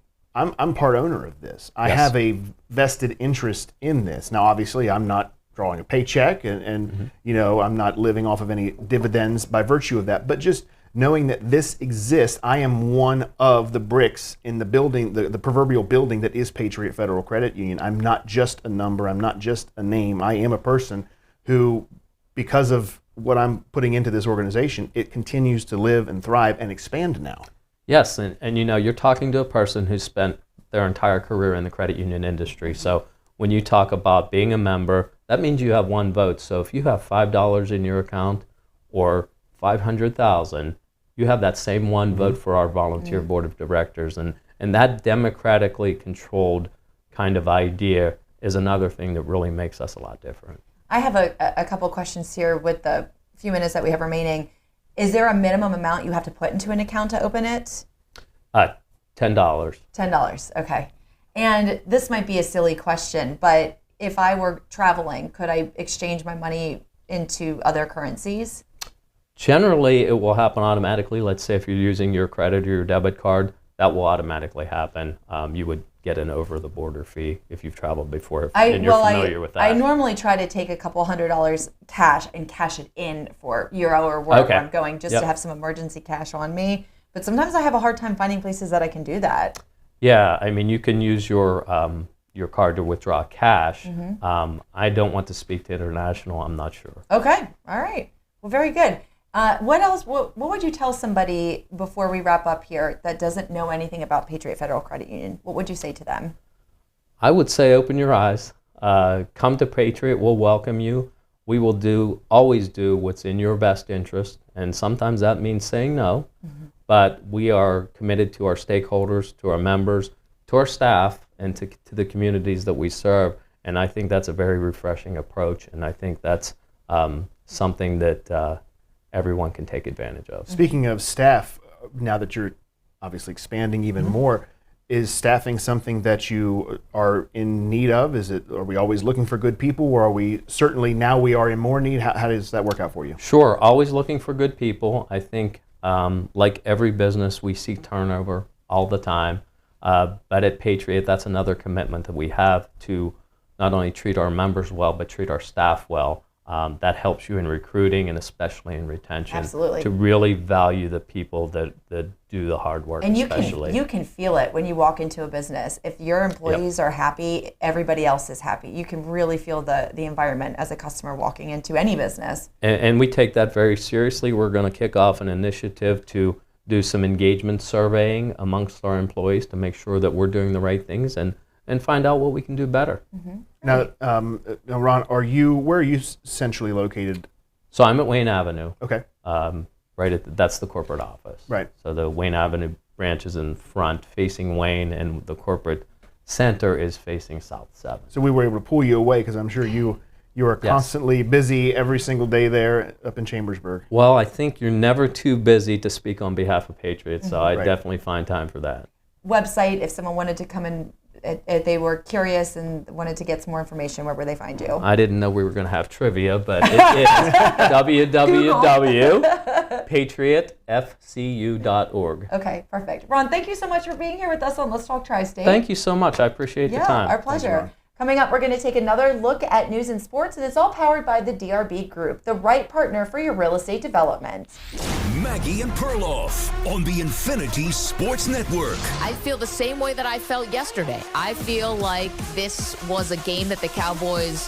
part owner of this. I have a vested interest in this. Now, obviously, I'm not drawing a paycheck and you know, I'm not living off of any dividends by virtue of that, but just knowing that this exists, I am one of the bricks in the building, the proverbial building that is Patriot Federal Credit Union. I'm not just a number, I'm not just a name, I am a person who, because of what I'm putting into this organization, it continues to live and thrive and expand now. Yes, and you know, you're talking to a person who's spent their entire career in the credit union industry. So when you talk about being a member, that means you have one vote. So if you have $5 in your account or $500,000, you have that same one vote for our volunteer board of directors. And that democratically controlled kind of idea is another thing that really makes us a lot different. I have a couple questions here with the few minutes that we have remaining. Is there a minimum amount you have to put into an account to open it? $10. $10, okay. And this might be a silly question, but if I were traveling, could I exchange my money into other currencies? Generally, it will happen automatically. Let's say if you're using your credit or your debit card, that will automatically happen. You would get an over-the-border fee if you've traveled before, and you're familiar with that. I normally try to take a couple $100 cash and cash it in for Euro or wherever I'm going, just to have some emergency cash on me. But sometimes I have a hard time finding places that I can do that. Yeah, I mean, you can use your card to withdraw cash. I don't want to speak to international. I'm not sure. Okay, all right. Well, very good. What else? What would you tell somebody before we wrap up here that doesn't know anything about Patriot Federal Credit Union? What would you say to them? I would say open your eyes. Come to Patriot. We'll welcome you. We will always do what's in your best interest, and sometimes that means saying no. But we are committed to our stakeholders, to our members, to our staff, and to the communities that we serve. And I think that's a very refreshing approach, and I think that's something that everyone can take advantage of. Speaking of staff, now that you're obviously expanding even more, is staffing something that you are in need of? Are we always looking for good people, or are we certainly now we are in more need? How does that work out for you? Sure, always looking for good people. I think like every business, we see turnover all the time. But at Patriot, that's another commitment that we have to not only treat our members well, but treat our staff well. That helps you in recruiting and especially in retention. Absolutely. To really value the people that do the hard work. And especially. you can feel it when you walk into a business. If your employees are happy, everybody else is happy. You can really feel the environment as a customer walking into any business. And we take that very seriously. We're going to kick off an initiative to do some engagement surveying amongst our employees to make sure that we're doing the right things and find out what we can do better. Now, Ron, where are you centrally located? So I'm at Wayne Avenue. Okay. That's the corporate office. Right. So the Wayne Avenue branch is in front, facing Wayne, and the corporate center is facing South 7. So we were able to pull you away because I'm sure you are constantly busy every single day there up in Chambersburg. Well, I think you're never too busy to speak on behalf of Patriots, so I definitely find time for that. Website, if someone wanted to come and if they were curious and wanted to get some more information, where would they find you? I didn't know we were going to have trivia, but it is www.patriotfcu.org. Okay, perfect. Ron, thank you so much for being here with us on Let's Talk Tri-State. Thank you so much. I appreciate the time. Our pleasure. Coming up, we're going to take another look at news and sports, and it's all powered by the DRB Group, the right partner for your real estate development. Maggie and Perloff on the Infinity Sports Network. I feel the same way that I felt yesterday. I feel like this was a game that the Cowboys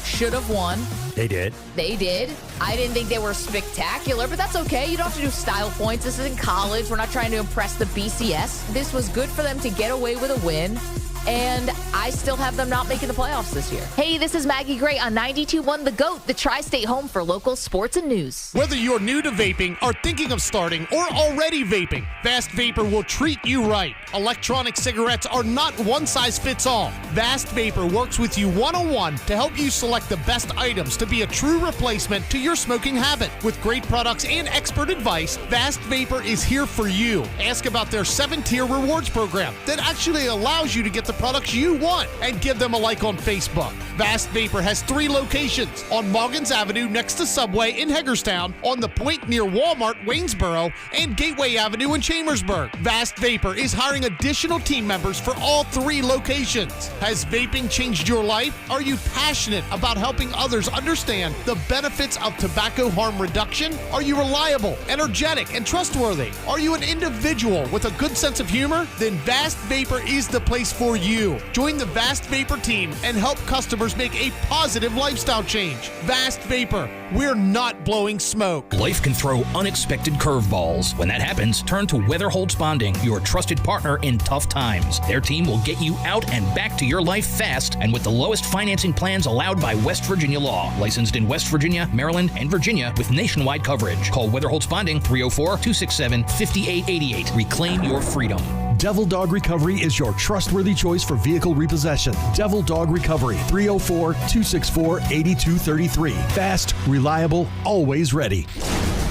should have won. They did. They did. I didn't think they were spectacular, but that's okay. You don't have to do style points. This isn't college. We're not trying to impress the BCS. This was good for them to get away with a win. And I still have them not making the playoffs this year. Hey, this is Maggie Gray on 92.1 The GOAT, the Tri-State home for local sports and news. Whether you're new to vaping, are thinking of starting, or already vaping, Vast Vapor will treat you right. Electronic cigarettes are not one size fits all. Vast Vapor works with you one-on-one to help you select the best items to be a true replacement to your smoking habit. With great products and expert advice, Vast Vapor is here for you. Ask about their 7-tier rewards program that actually allows you to get the products you want, and give them a like on Facebook. Vast Vapor has 3 locations: on Moggins Avenue next to Subway in Hagerstown, on the Point near Walmart, Waynesboro, and Gateway Avenue in Chambersburg. Vast Vapor is hiring additional team members for all 3 locations. Has vaping changed your life? Are you passionate about helping others understand the benefits of tobacco harm reduction? Are you reliable, energetic, and trustworthy? Are you an individual with a good sense of humor? Then Vast Vapor is the place for you. Join the Vast Vapor team and help customers make a positive lifestyle change. Vast Vapor, we're not blowing smoke. Life can throw unexpected curveballs. When that happens, turn to Weatherholtz Bonding, your trusted partner in tough times. Their team will get you out and back to your life fast and with the lowest financing plans allowed by West Virginia law. Licensed in West Virginia, Maryland, and Virginia with nationwide coverage. Call Weatherholtz Bonding 304-267-5888. Reclaim your freedom. Devil Dog Recovery is your trustworthy choice for vehicle repossession. Devil Dog Recovery, 304-264-8233. Fast, reliable, always ready.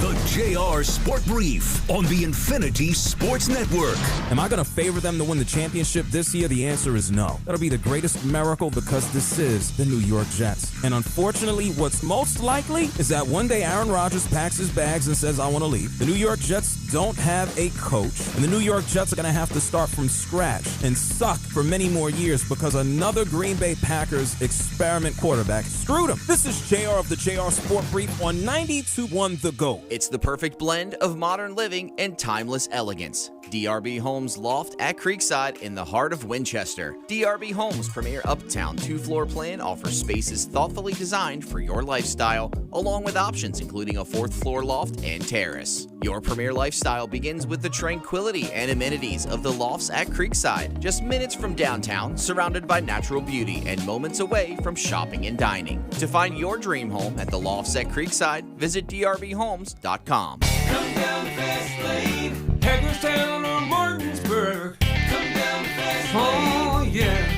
The JR Sport Brief on the Infinity Sports Network. Am I going to favor them to win the championship this year? The answer is no. That'll be the greatest miracle because this is the New York Jets. And unfortunately, what's most likely is that one day Aaron Rodgers packs his bags and says, I want to leave. The New York Jets don't have a coach. And the New York Jets are going to have to start from scratch and suck for many more years because another Green Bay Packers experiment quarterback screwed them. This is JR of the JR Sport Brief on 92.1 The GOAT. It's the perfect blend of modern living and timeless elegance. DRB Homes Loft at Creekside in the heart of Winchester. DRB Homes' premier uptown 2-floor plan offers spaces thoughtfully designed for your lifestyle, along with options including a 4th-floor loft and terrace. Your premier lifestyle begins with the tranquility and amenities of the lofts at Creekside, just minutes from downtown, surrounded by natural beauty and moments away from shopping and dining. To find your dream home at the lofts at Creekside, visit drbhomes.com. Come down Fast Lane, Hagerstown or Martinsburg. Come down Fast Lane. Oh, yeah.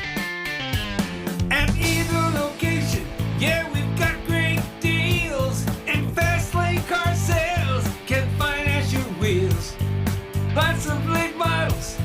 At either location, yeah, we've got great deals. And Fast Lane Car Sales can finance your wheels. Lots of late models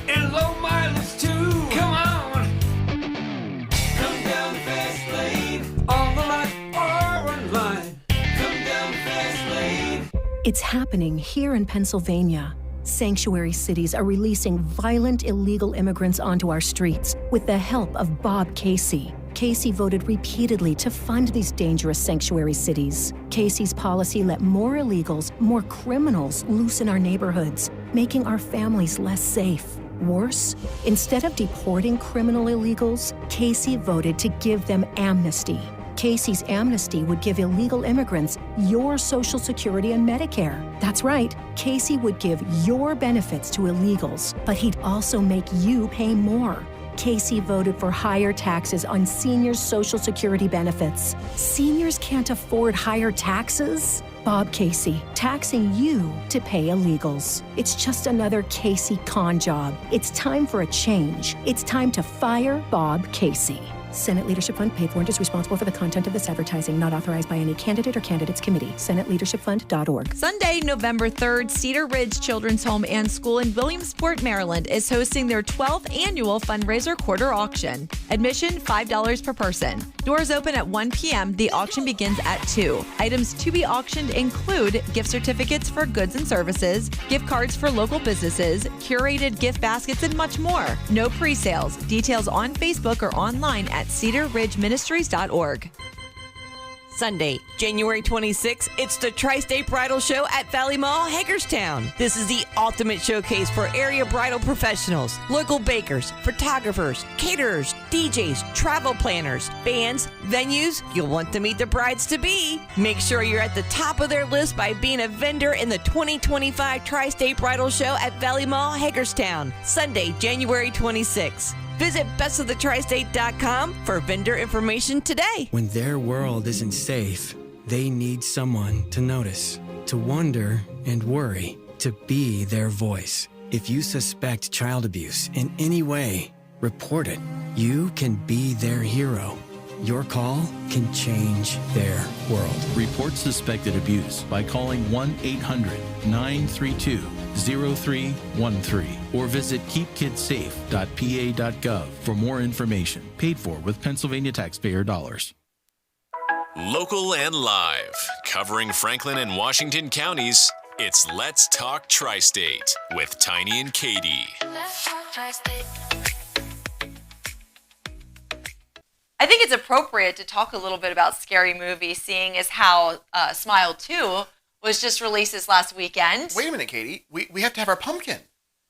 and low mileage too. Come on. Come down Fast Lane. On the lot or online. Come down Fast Lane. It's happening here in Pennsylvania. Sanctuary cities are releasing violent illegal immigrants onto our streets with the help of Bob Casey. Casey voted repeatedly to fund these dangerous sanctuary cities. Casey's policy let more illegals, more criminals loose in our neighborhoods, making our families less safe. Worse, instead of deporting criminal illegals, Casey voted to give them amnesty. Casey's amnesty would give illegal immigrants your Social Security and Medicare. That's right, Casey would give your benefits to illegals, but he'd also make you pay more. Casey voted for higher taxes on seniors' Social Security benefits. Seniors can't afford higher taxes? Bob Casey, taxing you to pay illegals. It's just another Casey con job. It's time for a change. It's time to fire Bob Casey. Senate Leadership Fund paid for and is responsible for the content of this advertising, not authorized by any candidate or candidates committee. SenateLeadershipFund.org. Sunday, November 3rd, Cedar Ridge Children's Home and School in Williamsport, Maryland is hosting their 12th annual fundraiser quarter auction. Admission $5 per person. Doors open at 1 p.m. The auction begins at 2. Items to be auctioned include gift certificates for goods and services, gift cards for local businesses, curated gift baskets, and much more. No pre-sales. Details on Facebook or online at cedarridgeministries.org. Sunday, January 26th, it's the Tristate Bridal Show at Valley Mall, Hagerstown. This is the ultimate showcase for area bridal professionals, local bakers, photographers, caterers, DJs, travel planners, bands, venues. You'll want to meet the brides-to-be. Make sure you're at the top of their list by being a vendor in the 2025 Tri-State Bridal Show at Valley Mall, Hagerstown, Sunday, January 26th. Visit bestoftheTristate.com for vendor information today. When their world isn't safe, they need someone to notice, to wonder and worry, to be their voice. If you suspect child abuse in any way, report it. You can be their hero. Your call can change their world. Report suspected abuse by calling 1-800-932-0313 or visit keepkidsafe.pa.gov for more information. Paid for with Pennsylvania taxpayer dollars. Local and live, covering Franklin and Washington counties, it's Let's Talk Tri-State with Tiny and Katie. Let's talk Tri-State. I think it's appropriate to talk a little bit about Scary Movie, seeing as how Smile 2 was just released this last weekend. Wait a minute, Katie. We have to have our pumpkin.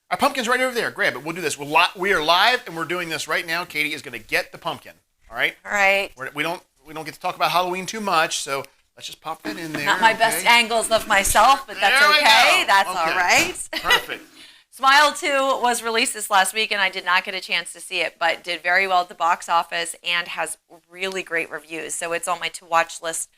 Our pumpkin's right over there. Grab it. We'll do this. We are live, and we're doing this right now. Katie is going to get the pumpkin. All right? All right. We don't get to talk about Halloween too much, so let's just pop that in there. Not my best angles of myself, but that's okay. That's all right. Perfect. Smile 2 was released this last week, and I did not get a chance to see it, but did very well at the box office and has really great reviews. So it's on my to-watch list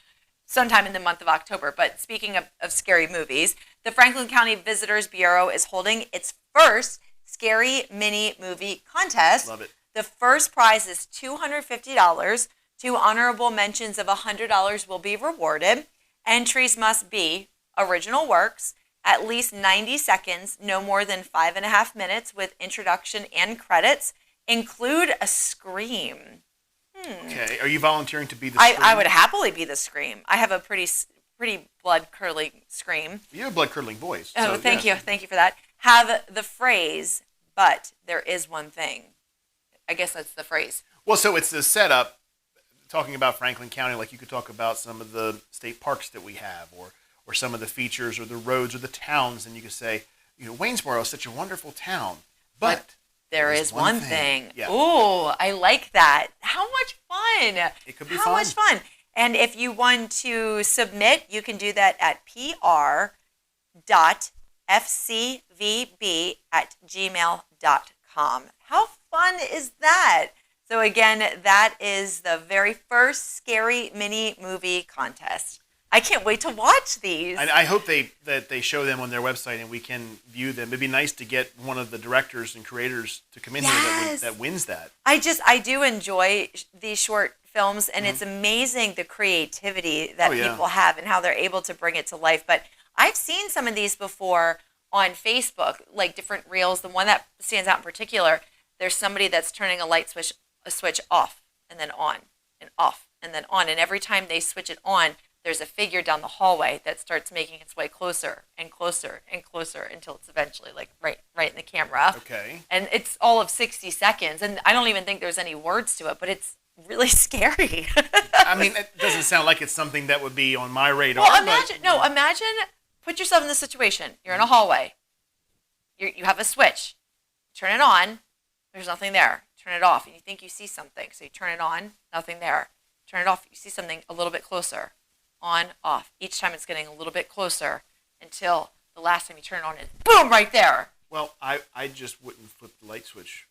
sometime in the month of October. But speaking of scary movies, the Franklin County Visitors Bureau is holding its first Scary Mini Movie Contest. Love it. The first prize is $250. 2 honorable mentions of $100 will be rewarded. Entries must be original works, at least 90 seconds, no more than 5.5 minutes with introduction and credits. Include a scream. Okay. Are you volunteering to be the scream? I would happily be the scream. I have a pretty blood-curdling scream. You have a blood-curdling voice. Oh, so, thank yes. you. Thank you for that. Have the phrase, but there is one thing. I guess that's the phrase. Well, so it's the setup, talking about Franklin County, like you could talk about some of the state parks that we have, or some of the features or the roads or the towns, and you could say, Waynesboro is such a wonderful town, but there is one thing. Yeah. Ooh, I like that. How much fun. It could be How fun. much fun. And if you want to submit, you can do that at pr.fcvb@gmail.com. How fun is that? So again, that is the very first Scary Mini Movie Contest. I can't wait to watch these. I hope that they show them on their website and we can view them. It'd be nice to get one of the directors and creators to come in here that wins that. I do enjoy these short films, and it's amazing the creativity that people have and how they're able to bring it to life. But I've seen some of these before on Facebook, like different reels. The one that stands out in particular, there's somebody that's turning a switch off and then on and off and then on. And every time they switch it on, there's a figure down the hallway that starts making its way closer and closer and closer until it's eventually like right in the camera. Okay. And it's all of 60 seconds. And I don't even think there's any words to it, but it's really scary. I mean, it doesn't sound like it's something that would be on my radar. Well, imagine, put yourself in this situation. You're in a hallway. You have a switch. Turn it on. There's nothing there. Turn it off. And you think you see something. So you turn it on. Nothing there. Turn it off. You see something a little bit closer. On, off. Each time it's getting a little bit closer until the last time you turn it on, it's boom, right there. Well, I just wouldn't flip the light switch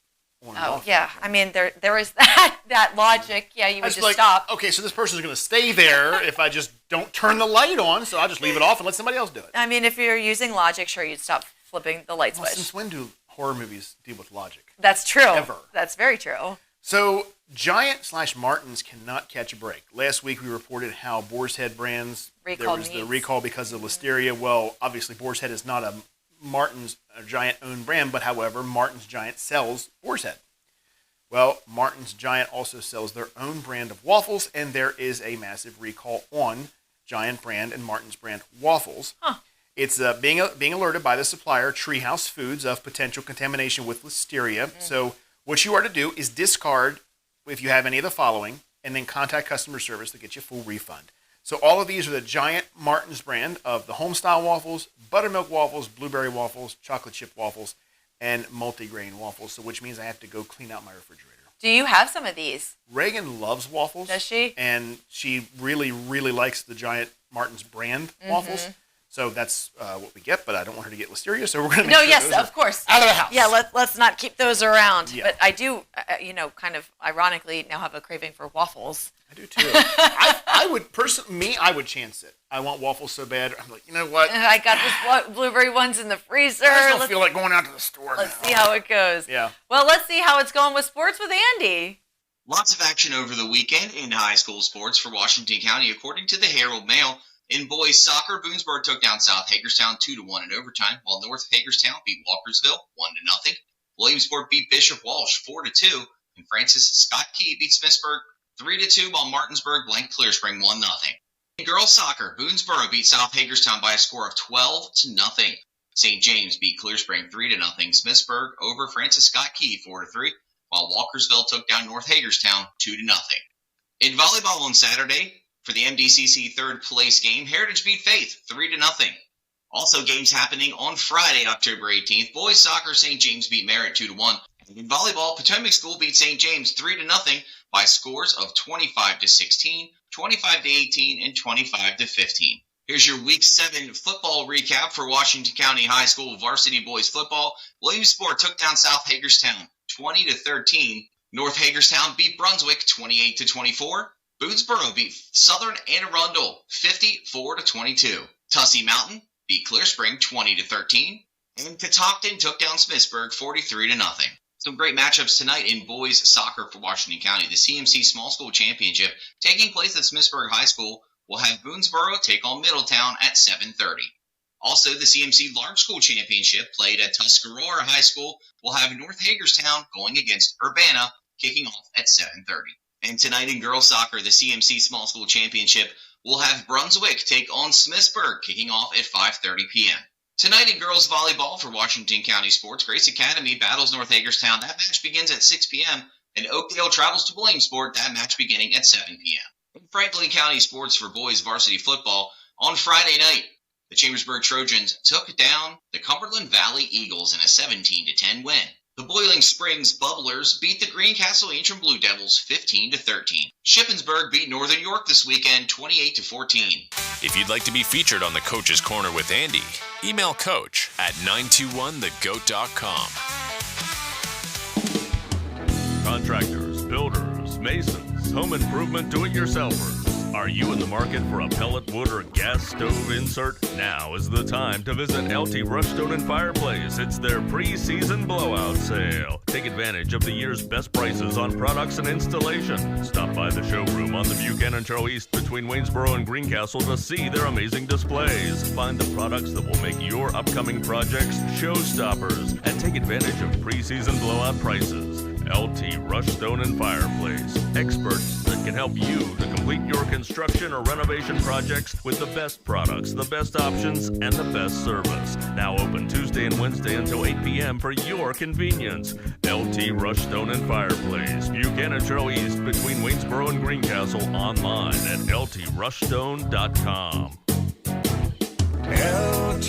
on and Oh, off. yeah. I mean, there is that logic. Yeah, you would just stop. Okay, so this person's going to stay there if I just don't turn the light on, so I'll just leave it off and let somebody else do it. I mean, if you're using logic, sure, you'd stop flipping the light switch. Since when do horror movies deal with logic? That's true. Ever. That's very true. So Giant/Martin's cannot catch a break. Last week we reported how Boar's Head brands, there was the recall because of Listeria. Well, obviously Boar's Head is not a Martin's Giant owned brand, but however, Martin's Giant sells Boar's Head. Well, Martin's Giant also sells their own brand of waffles, and there is a massive recall on Giant brand and Martin's brand waffles. It's being alerted by the supplier, Treehouse Foods, of potential contamination with Listeria. So what you are to do is discard if you have any of the following, and then contact customer service to get you a full refund. So all of these are the Giant Martin's brand of the home-style waffles, buttermilk waffles, blueberry waffles, chocolate chip waffles, and multigrain waffles, so which means I have to go clean out my refrigerator. Do you have some of these? Reagan loves waffles. Does she? And she really, really likes the Giant Martin's brand waffles. So that's what we get, but I don't want her to get Listeria, so we're going to make sure yes, those of course. out of the house. Yeah, let's not keep those around. Yeah. But I do, kind of ironically now have a craving for waffles. I do too. I would personally, I would chance it. I want waffles so bad. I'm like, you know what? I got this blueberry ones in the freezer. I just don't feel like going out to the store. Let's see how it goes. Yeah. Well, let's see how it's going with sports with Andy. Lots of action over the weekend in high school sports for Washington County, according to the Herald Mail. In boys soccer, Boonesboro took down South Hagerstown 2-1 in overtime, while North Hagerstown beat Walkersville 1-0. Williamsport beat Bishop Walsh 4-2, and Francis Scott Key beat Smithsburg 3-2, while Martinsburg blanked Clear Spring 1-0. In girls soccer, Boonesboro beat South Hagerstown by a score of 12-0. St. James beat Clear Spring 3-0. Smithsburg over Francis Scott Key 4-3, while Walkersville took down North Hagerstown 2-0. In volleyball on Saturday, for the MDCC third place game, Heritage beat Faith 3-0. Also games happening on Friday, October 18th. Boys soccer, St. James beat Merritt 2-1. And in volleyball, Potomac School beat St. James 3-0 by scores of 25-16, 25-18, and 25-15. Here's your Week 7 football recap for Washington County High School varsity boys football. Williamsport took down South Hagerstown 20-13. North Hagerstown beat Brunswick 28-24. Boonesboro beat Southern Anne Arundel 54-22. Tussey Mountain beat Clear Spring 20-13. And Catoctin took down Smithsburg 43-0. Some great matchups tonight in boys soccer for Washington County. The CMC Small School Championship taking place at Smithsburg High School will have Boonesboro take on Middletown at 7:30. Also, the CMC Large School Championship played at Tuscarora High School will have North Hagerstown going against Urbana, kicking off at 7:30. And tonight in girls soccer, the CMC Small School Championship will have Brunswick take on Smithsburg, kicking off at 5:30 p.m. Tonight in girls volleyball for Washington County Sports, Grace Academy battles North Hagerstown. That match begins at 6 p.m. And Oakdale travels to Williamsport, that match beginning at 7 p.m. In Franklin County Sports for boys varsity football, on Friday night, the Chambersburg Trojans took down the Cumberland Valley Eagles in a 17-10 win. The Boiling Springs Bubblers beat the Greencastle Antrim Blue Devils 15-13. Shippensburg beat Northern York this weekend 28-14. If you'd like to be featured on the Coach's Corner with Andy, email coach at 921thegoat.com. Contractors, builders, masons, home improvement do-it-yourselfers. Are you in the market for a pellet wood or gas stove insert? Now is the time to visit LT Rushstone and Fireplace. It's their pre-season blowout sale. Take advantage of the year's best prices on products and installation. Stop by the showroom on the Buchanan Trail East between Waynesboro and Greencastle to see their amazing displays. Find the products that will make your upcoming projects showstoppers and take advantage of pre-season blowout prices. LT Rushstone and Fireplace. Experts that can help you to complete your construction or renovation projects with the best products, the best options, and the best service. Now open Tuesday and Wednesday until 8 p.m. for your convenience. LT Rushstone and Fireplace. Buchanan Trail East between Waynesboro and Greencastle. Online at ltrushstone.com. LT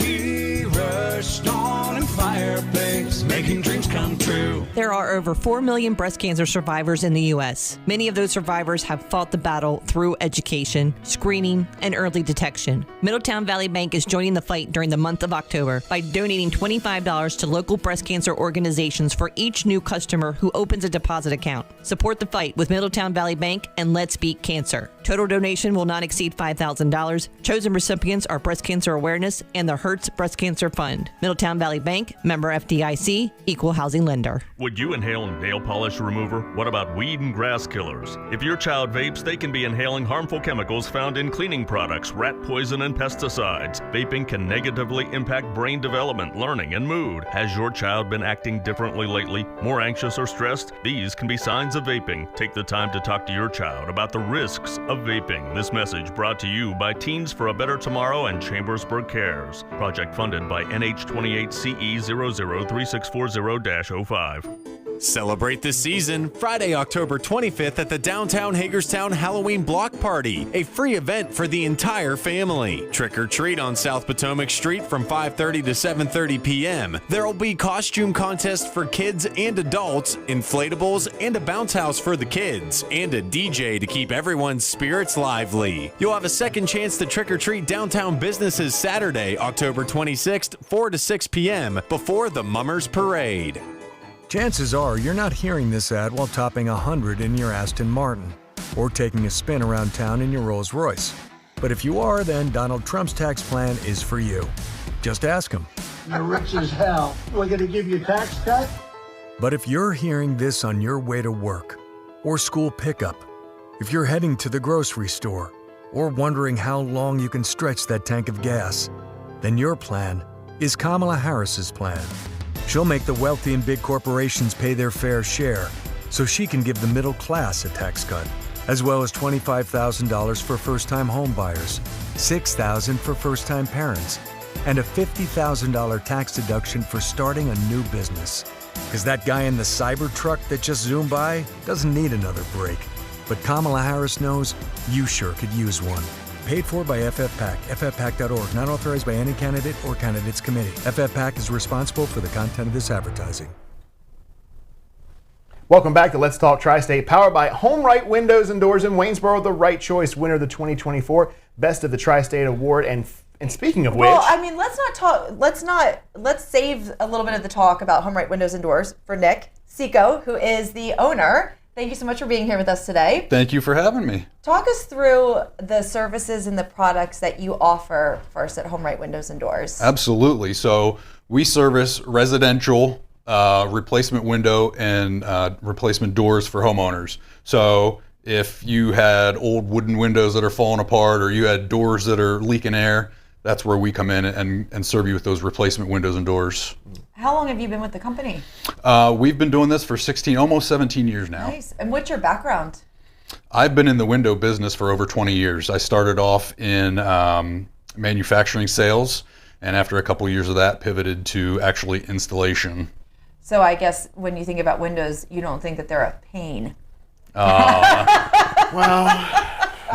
Rushstone and Fireplace, making dreams come true. There are over 4 million breast cancer survivors in the U.S. Many of those survivors have fought the battle through education, screening, and early detection. Middletown Valley Bank is joining the fight during the month of October by donating $25 to local breast cancer organizations for each new customer who opens a deposit account. Support the fight with Middletown Valley Bank and Let's Beat Cancer. Total donation will not exceed $5,000. Chosen recipients are Breast Cancer Awareness and the Hertz Breast Cancer Fund. Middletown Valley Bank, member FDIC, FDIC, equal housing lender. Would you inhale nail polish remover? What about weed and grass killers? If your child vapes, they can be inhaling harmful chemicals found in cleaning products, rat poison, and pesticides. Vaping can negatively impact brain development, learning, and mood. Has your child been acting differently lately? More anxious or stressed? These can be signs of vaping. Take the time to talk to your child about the risks of vaping. This message brought to you by Teens for a Better Tomorrow and Chambersburg Cares. Project funded by NH28CE003640-05. Celebrate the season Friday, October 25th at the Downtown Hagerstown Halloween Block Party, a free event for the entire family. Trick or treat on South Potomac Street from 5:30 to 7:30 p.m. There will be costume contests for kids and adults, inflatables, and a bounce house for the kids, and a DJ to keep everyone's spirits lively. You'll have a second chance to trick or treat downtown businesses Saturday, October 26th, 4 to 6 p.m. before the Mummers Parade. Chances are you're not hearing this ad while topping 100 in your Aston Martin or taking a spin around town in your Rolls Royce. But if you are, then Donald Trump's tax plan is for you. Just ask him. You're rich as hell. We're going to give you a tax cut? But if you're hearing this on your way to work or school pickup, if you're heading to the grocery store or wondering how long you can stretch that tank of gas, then your plan is Kamala Harris's plan. She'll make the wealthy and big corporations pay their fair share so she can give the middle class a tax cut, as well as $25,000 for first-time home buyers, $6,000 for first-time parents, and a $50,000 tax deduction for starting a new business. Because that guy in the Cybertruck that just zoomed by doesn't need another break. But Kamala Harris knows you sure could use one. Paid for by FFPAC, ffpac.org, not authorized by any candidate or candidates committee. FFPAC is responsible for the content of this advertising. Welcome back to Let's Talk Tri-State, powered by Home Right Windows and Doors in Waynesboro, the right choice winner of the 2024 Best of the Tri-State Award. And speaking of which, well, I mean, let's save a little bit of the talk about Home Right Windows and Doors for Nick Seco, who is the owner. Thank you so much for being here with us today. Thank you for having me. Talk us through the services and the products that you offer first at Home Right Windows and Doors. Absolutely. So we service residential replacement window and replacement doors for homeowners. So if you had old wooden windows that are falling apart or you had doors that are leaking air, that's where we come in and serve you with those replacement windows and doors. How long have you been with the company? We've been doing this for almost 17 years now. Nice. And what's your background? I've been in the window business for over 20 years. I started off in manufacturing sales, and after a couple years of that, pivoted to actually installation. So I guess when you think about windows, you don't think that they're a pain. Well,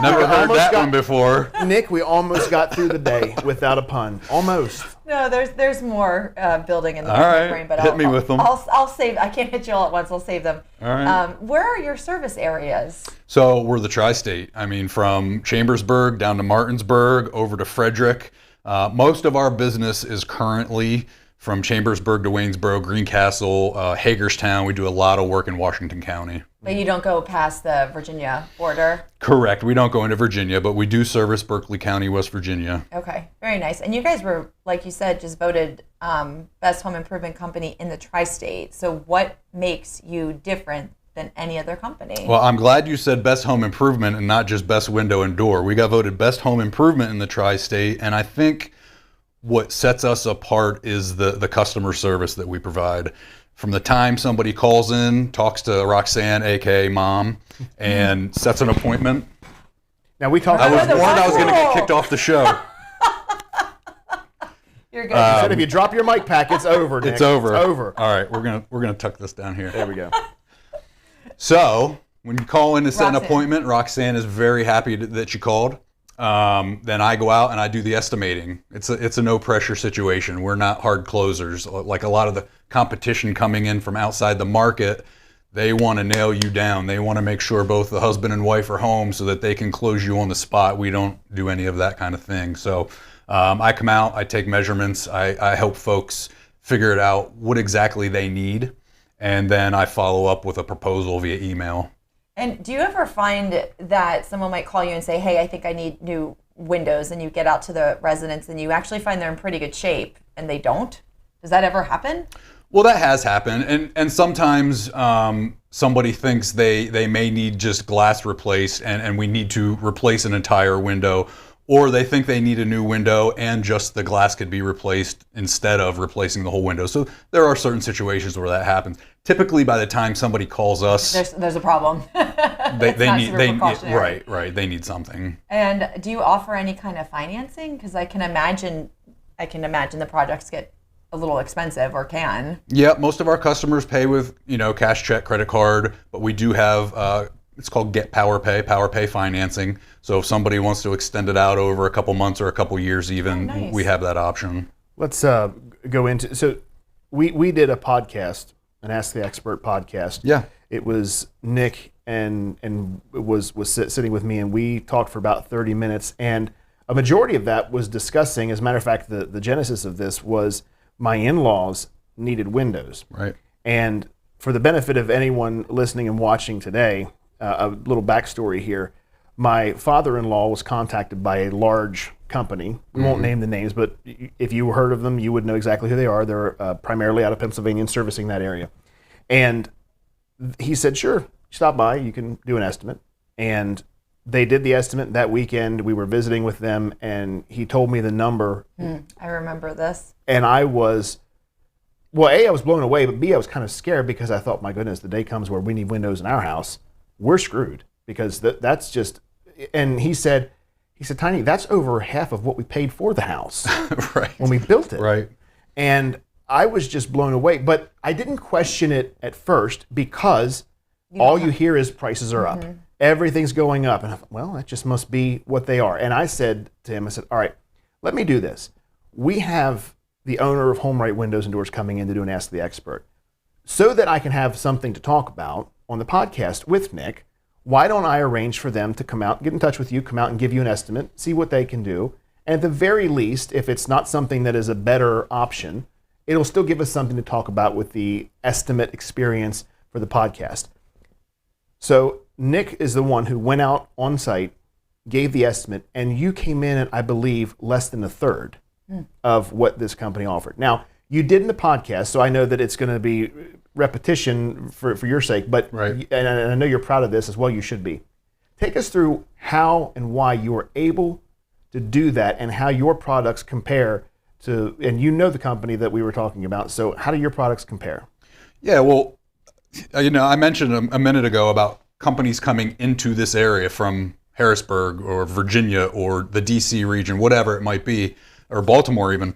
never heard that one before. Nick, we almost got through the day without a pun. Almost. No, there's more building in the brain, but hit me with them. I'll save. I can't hit you all at once. I'll save them. All right. Where are your service areas? So we're the Tri-State. I mean, from Chambersburg down to Martinsburg, over to Frederick. Most of our business is currently from Chambersburg to Waynesboro, Greencastle, Hagerstown. We do a lot of work in Washington County. But you don't go past the Virginia border? Correct. We don't go into Virginia, but we do service Berkeley County, West Virginia. Okay. Very nice. And you guys were, like you said, just voted Best Home Improvement Company in the Tri-State. So what makes you different than any other company? Well, I'm glad you said Best Home Improvement and not just Best Window and Door. We got voted Best Home Improvement in the Tri-State, and I think what sets us apart is the customer service that we provide. From the time somebody calls in, talks to Roxanne, aka Mom, and sets an appointment. Now we talked. I was warned I was going to get kicked off the show. You're good. You said if you drop your mic pack, it's over, Nick. It's over. It's over. All right, we're gonna tuck this down here. There we go. So when you call in to set an appointment, Roxanne is very happy that you called. Then I go out and I do the estimating. It's a no pressure situation. We're not hard closers. Like a lot of the competition coming in from outside the market, they want to nail you down. They want to make sure both the husband and wife are home so that they can close you on the spot. We don't do any of that kind of thing. So I come out, I take measurements, I help folks figure it out what exactly they need, and then I follow up with a proposal via email. And do you ever find that someone might call you and say, hey, I think I need new windows, and you get out to the residents and you actually find they're in pretty good shape and they don't? Does that ever happen? Well, that has happened, and sometimes somebody thinks they may need just glass replaced, and we need to replace an entire window, or they think they need a new window and just the glass could be replaced instead of replacing the whole window. So there are certain situations where that happens. Typically, by the time somebody calls us, there's a problem. they need they need something. And do you offer any kind of financing? Because I can imagine the projects get a little expensive, or can. Yeah, most of our customers pay with cash, check, credit card, but we do have it's called Get Power Pay financing. So if somebody wants to extend it out over a couple months or a couple years even, we have that option. Let's go into, so we did a podcast, an Ask the Expert podcast. Yeah. It was Nick and was sitting with me, and we talked for about 30 minutes, and a majority of that was discussing, as a matter of fact, the genesis of this was my in-laws needed windows. Right. And for the benefit of anyone listening and watching today, a little backstory here. My father-in-law was contacted by a large company. We won't name the names, but if you heard of them, you would know exactly who they are. They're primarily out of Pennsylvania and servicing that area. And he said, sure, stop by, you can do an estimate. And they did the estimate that weekend. We were visiting with them, and he told me the number. I remember this. And I was, well, A, I was blown away, but B, I was kind of scared because I thought, my goodness, the day comes where we need windows in our house. We're screwed, because that's just, and he said, Tiny, that's over half of what we paid for the house right. when we built it. Right. And I was just blown away, but I didn't question it at first because all you hear is prices are up. Everything's going up. And I thought, well, that just must be what they are. And I said to him, all right, let me do this. We have the owner of Home Right Windows and Doors coming in to do an Ask the Expert. So that I can have something to talk about on the podcast with Nick, why don't I arrange for them to come out, get in touch with you, come out and give you an estimate, see what they can do. And at the very least, if it's not something that is a better option, it'll still give us something to talk about with the estimate experience for the podcast. So Nick is the one who went out on site, gave the estimate, and you came in at, I believe, less than a third of what this company offered. Now, you did in the podcast, so I know that it's going to be repetition for your sake, but right. and I know you're proud of this as well, you should be. Take us through how and why you were able to do that and how your products compare to, and you know the company that we were talking about, so how do your products compare? Yeah, well, I mentioned a minute ago about companies coming into this area from Harrisburg or Virginia or the DC region, whatever it might be, or Baltimore even.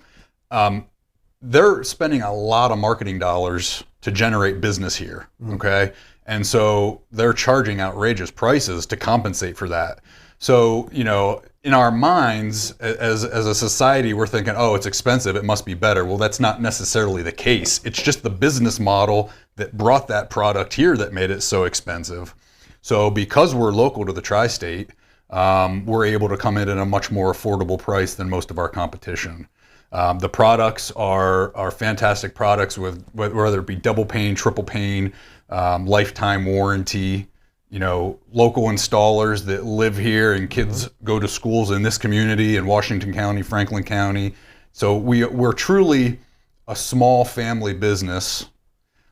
They're spending a lot of marketing dollars to generate business here, okay? And so they're charging outrageous prices to compensate for that. So, in our minds, as a society, we're thinking, oh, it's expensive, it must be better. Well, that's not necessarily the case. It's just the business model that brought that product here that made it so expensive. So because we're local to the Tri-State, we're able to come in at a much more affordable price than most of our competition. The products are fantastic products with whether it be double pane, triple pane, lifetime warranty, local installers that live here, and kids go to schools in this community in Washington County, Franklin County. So we're truly a small family business,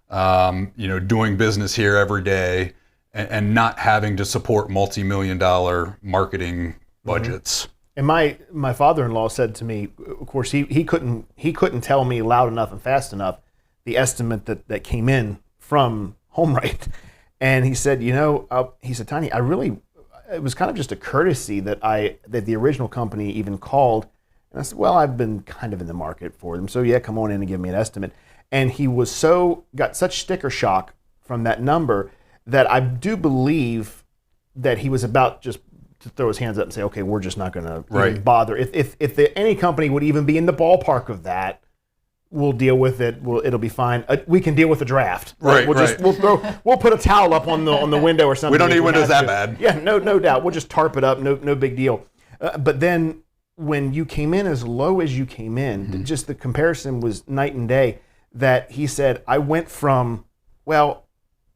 doing business here every day and not having to support multi-million-dollar marketing budgets. And my father-in-law said to me, of course, he couldn't tell me loud enough and fast enough the estimate that came in from HomeRight. And he said, Tiny, it was kind of just a courtesy that the original company even called. And I said, well, I've been kind of in the market for them. So yeah, come on in and give me an estimate. And he got such sticker shock from that number that I do believe that he was about just to throw his hands up and say, okay, we're just not going to bother. If any company would even be in the ballpark of that, we'll deal with it. It'll be fine. We can deal with the draft. Right. We'll put a towel up on the window or something. We don't need windows that bad. Yeah, no doubt. We'll just tarp it up. No big deal. But then when you came in as low as you came in, just the comparison was night and day. That he said, I went from, well,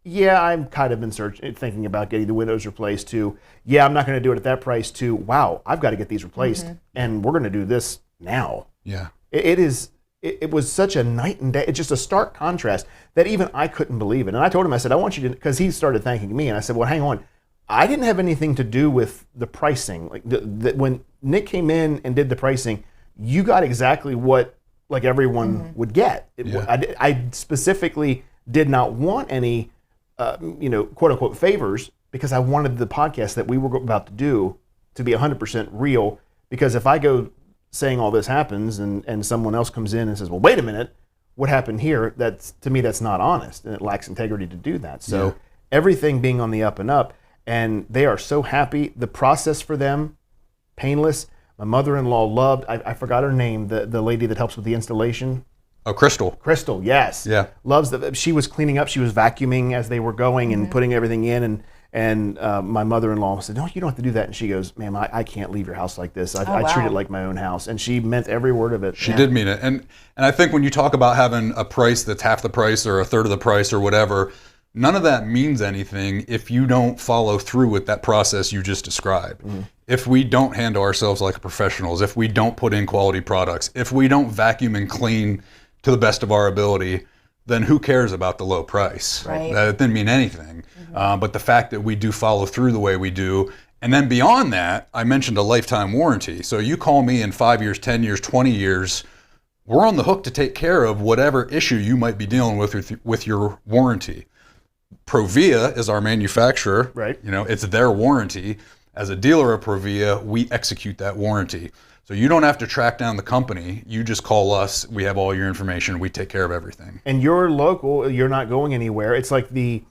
yeah, I've kind of been thinking about getting the windows replaced, to, yeah, I'm not going to do it at that price, to, wow, I've got to get these replaced, and we're going to do this now. Yeah. It is it was such a night and day. It's just a stark contrast that even I couldn't believe it. And I told him, I said, I want you to, because he started thanking me, and I said, well, hang on. I didn't have anything to do with the pricing. Like when Nick came in and did the pricing, you got exactly what like everyone would get. I specifically did not want any, quote unquote favors, because I wanted the podcast that we were about to do to be 100% real. Because if I go saying all this happens and someone else comes in and says, well, wait a minute, what happened here? To me, that's not honest, and it lacks integrity to do that. So everything being on the up and up, and they are so happy. The process for them, painless. My mother-in-law loved, I forgot her name, the lady that helps with the installation. Oh, Crystal. Crystal, yes. Yeah. Loves she was cleaning up, she was vacuuming as they were going and putting everything in, and my mother-in-law said, no, you don't have to do that. And she goes, ma'am, I can't leave your house like this. I treat it like my own house. And she meant every word of it. She did mean it. And I think when you talk about having a price that's half the price or a third of the price or whatever, none of that means anything if you don't follow through with that process you just described. If we don't handle ourselves like professionals, if we don't put in quality products, if we don't vacuum and clean to the best of our ability, then who cares about the low price? Right. That didn't mean anything. But the fact that we do follow through the way we do, and then beyond that, I mentioned a lifetime warranty. So you call me in 5 years, 10 years, 20 years, we're on the hook to take care of whatever issue you might be dealing with your warranty. Provia is our manufacturer. Right. It's their warranty. As a dealer of Provia, we execute that warranty. So you don't have to track down the company. You just call us. We have all your information. We take care of everything. And you're local. You're not going anywhere. It's like we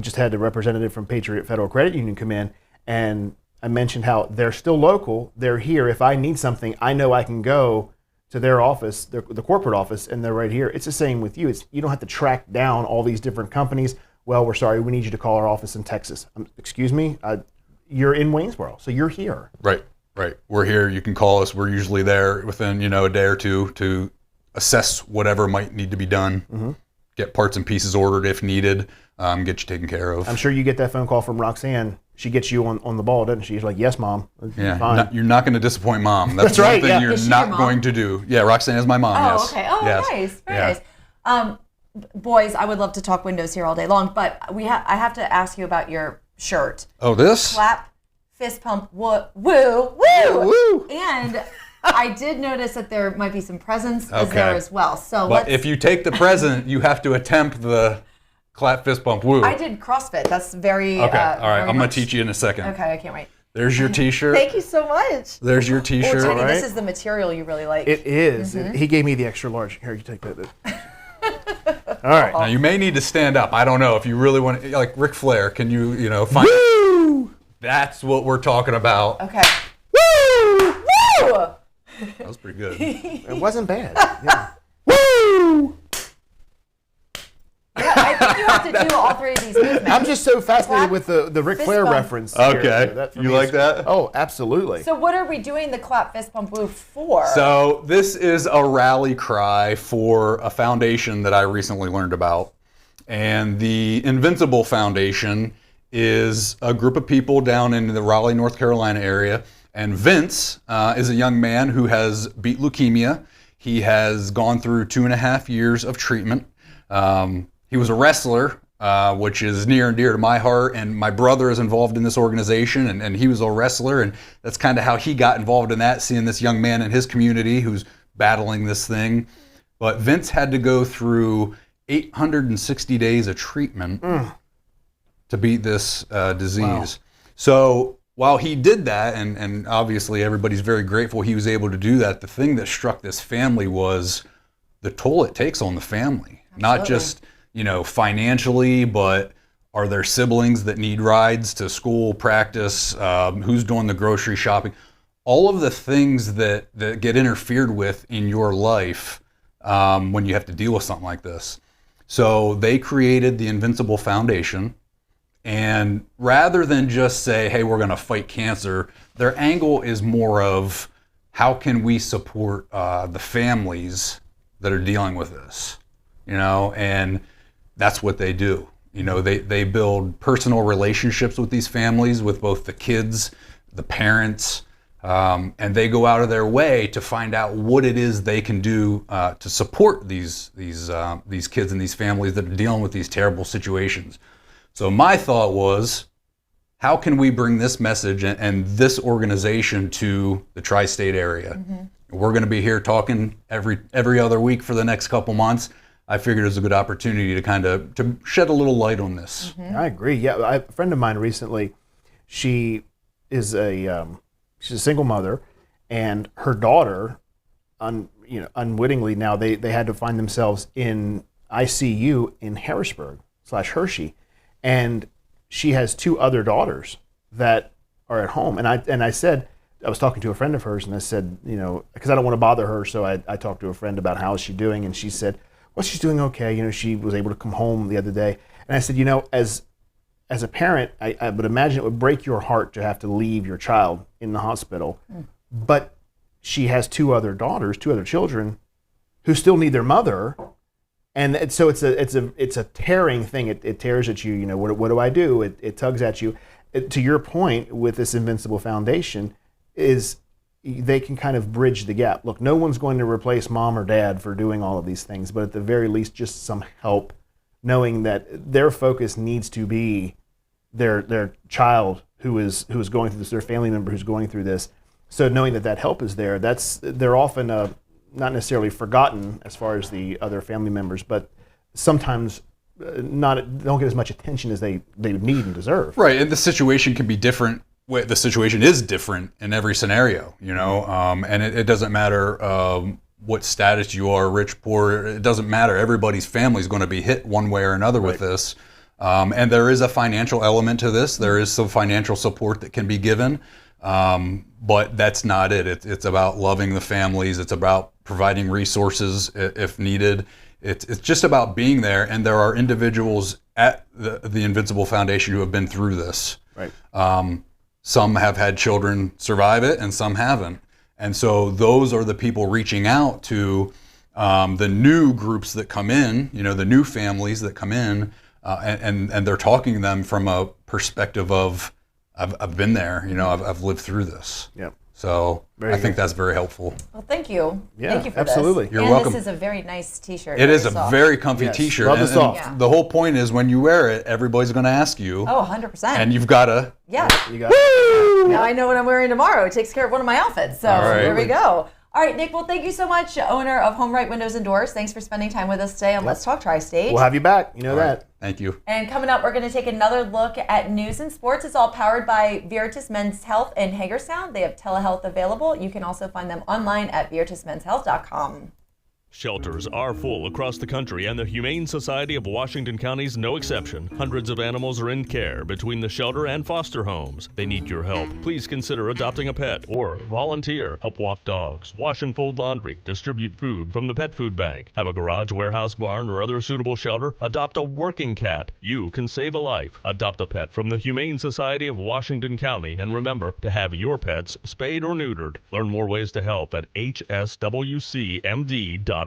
just had a representative from Patriot Federal Credit Union come in, and I mentioned how they're still local. They're here. If I need something, I know I can go to their office, the corporate office, and they're right here. It's the same with you. You don't have to track down all these different companies. Well, we're sorry. We need you to call our office in Texas. Excuse me? You're in Waynesboro, so you're here. Right. We're here. You can call us. We're usually there within, a day or two to assess whatever might need to be done, get parts and pieces ordered if needed, get you taken care of. I'm sure you get that phone call from Roxanne. She gets you on the ball, doesn't she? She's like, yes, Mom. Yeah, fine. you're not going to disappoint Mom. That's right, one thing you're not going to do. Yeah, Roxanne is my mom, Oh, yes. okay. Oh, yes. nice. Very nice. Boys, I would love to talk windows here all day long, but I have to ask you about your shirt. Oh, this? Clap, fist pump, woo, woo, woo. And I did notice that there might be some presents there as well. So but if you take the present, you have to attempt the clap, fist pump, woo. I did CrossFit. That's very okay. All right, I'm going to teach you in a second. Okay, I can't wait. There's your T-shirt. Thank you so much. There's your T-shirt. Teddy, right? this is the material you really like. It is. He gave me the extra large. Here, you take that. All right. Now you may need to stand up. I don't know if you really want to, like Ric Flair. Can you, find? Woo! That's what we're talking about. Okay. Woo! Woo! That was pretty good. It wasn't bad. Yeah. Woo! Yeah, I think you have to do all three of these movements. I'm just so fascinated with the Ric Flair bump. reference. Okay. Here. You like that? Oh, absolutely. So what are we doing the clap, fist pump, woo for? So this is a rally cry for a foundation that I recently learned about. And the Invincible Foundation is a group of people down in the Raleigh, North Carolina area. And Vince is a young man who has beat leukemia. He has gone through 2.5 years of treatment. He was a wrestler, which is near and dear to my heart, and my brother is involved in this organization, and he was a wrestler, and that's kind of how he got involved in that, seeing this young man in his community who's battling this thing. But Vince had to go through 860 days of treatment to beat this disease. Wow. So while he did that, and obviously everybody's very grateful he was able to do that, the thing that struck this family was the toll it takes on the family. Absolutely. Not just financially, but are there siblings that need rides to school, practice, who's doing the grocery shopping? All of the things that get interfered with in your life when you have to deal with something like this. So they created the Invincible Foundation, and rather than just say, hey, we're going to fight cancer, their angle is more of how can we support the families that are dealing with this, and that's what they do. They build personal relationships with these families, with both the kids, the parents, And they go out of their way to find out what it is they can do to support these kids and these families that are dealing with these terrible situations. So my thought was, how can we bring this message and this organization to the tri-state area? Mm-hmm. We're going to be here talking every other week for the next couple months. I figured it was a good opportunity to shed a little light on this. Mm-hmm. I agree. Yeah, a friend of mine recently, she's a single mother, and her daughter, unwittingly now they had to find themselves in ICU in Harrisburg/Hershey, and she has 2 other daughters that are at home. And I said, I was talking to a friend of hers, and I said, because I don't want to bother her, so I talked to a friend about how is she doing, and she said, well, she's doing okay. She was able to come home the other day. And I said, as a parent, I would imagine it would break your heart to have to leave your child in the hospital. But she has 2 other daughters, 2 other children, who still need their mother. And so it's a tearing thing. It tears at you. What do I do? It tugs at you. To your point with this Invincible Foundation, is they can kind of bridge the gap. Look, no one's going to replace mom or dad for doing all of these things, but at the very least, just some help, knowing that their focus needs to be their child who is going through this, their family member who's going through this. So knowing that help is there, they're often not necessarily forgotten as far as the other family members, but sometimes don't get as much attention as they need and deserve. Right, and the situation can be different. The situation is different in every scenario, and it doesn't matter what status you are, rich, poor. It doesn't matter. Everybody's family is going to be hit one way or another with this. And there is a financial element to this. There is some financial support that can be given, but that's not it. It's about loving the families. It's about providing resources if needed. It's just about being there. And there are individuals at the Invincible Foundation who have been through this. Right. Some have had children survive it, and some haven't. And so those are the people reaching out to the new groups that come in, the new families that come in. And they're talking to them from a perspective of, I've been there, I've lived through this. Yep. So I think that's very helpful. Well, thank you. Yeah, thank you for absolutely. this. You're welcome. This is a very nice T-shirt. It is a soft. very comfy T-shirt. Love the soft. And the whole point is when you wear it, everybody's going to ask you. Oh, 100%. And you've got to. Yeah. You got it. Now I know what I'm wearing tomorrow. It takes care of one of my outfits. So there we go. All right, Nick, well, thank you so much, owner of Home Right Windows and Doors. Thanks for spending time with us today on Let's Talk Tri-State. We'll have you back. You know that. Thank you. And coming up, we're going to take another look at news and sports. It's all powered by Veritas Men's Health in Hagerstown. They have telehealth available. You can also find them online at veritasmenshealth.com. Shelters are full across the country, and the Humane Society of Washington County is no exception. Hundreds of animals are in care between the shelter and foster homes. They need your help. Please consider adopting a pet or volunteer. Help walk dogs, wash and fold laundry, distribute food from the pet food bank. Have a garage, warehouse, barn, or other suitable shelter? Adopt a working cat. You can save a life. Adopt a pet from the Humane Society of Washington County, and remember to have your pets spayed or neutered. Learn more ways to help at hswcmd.org.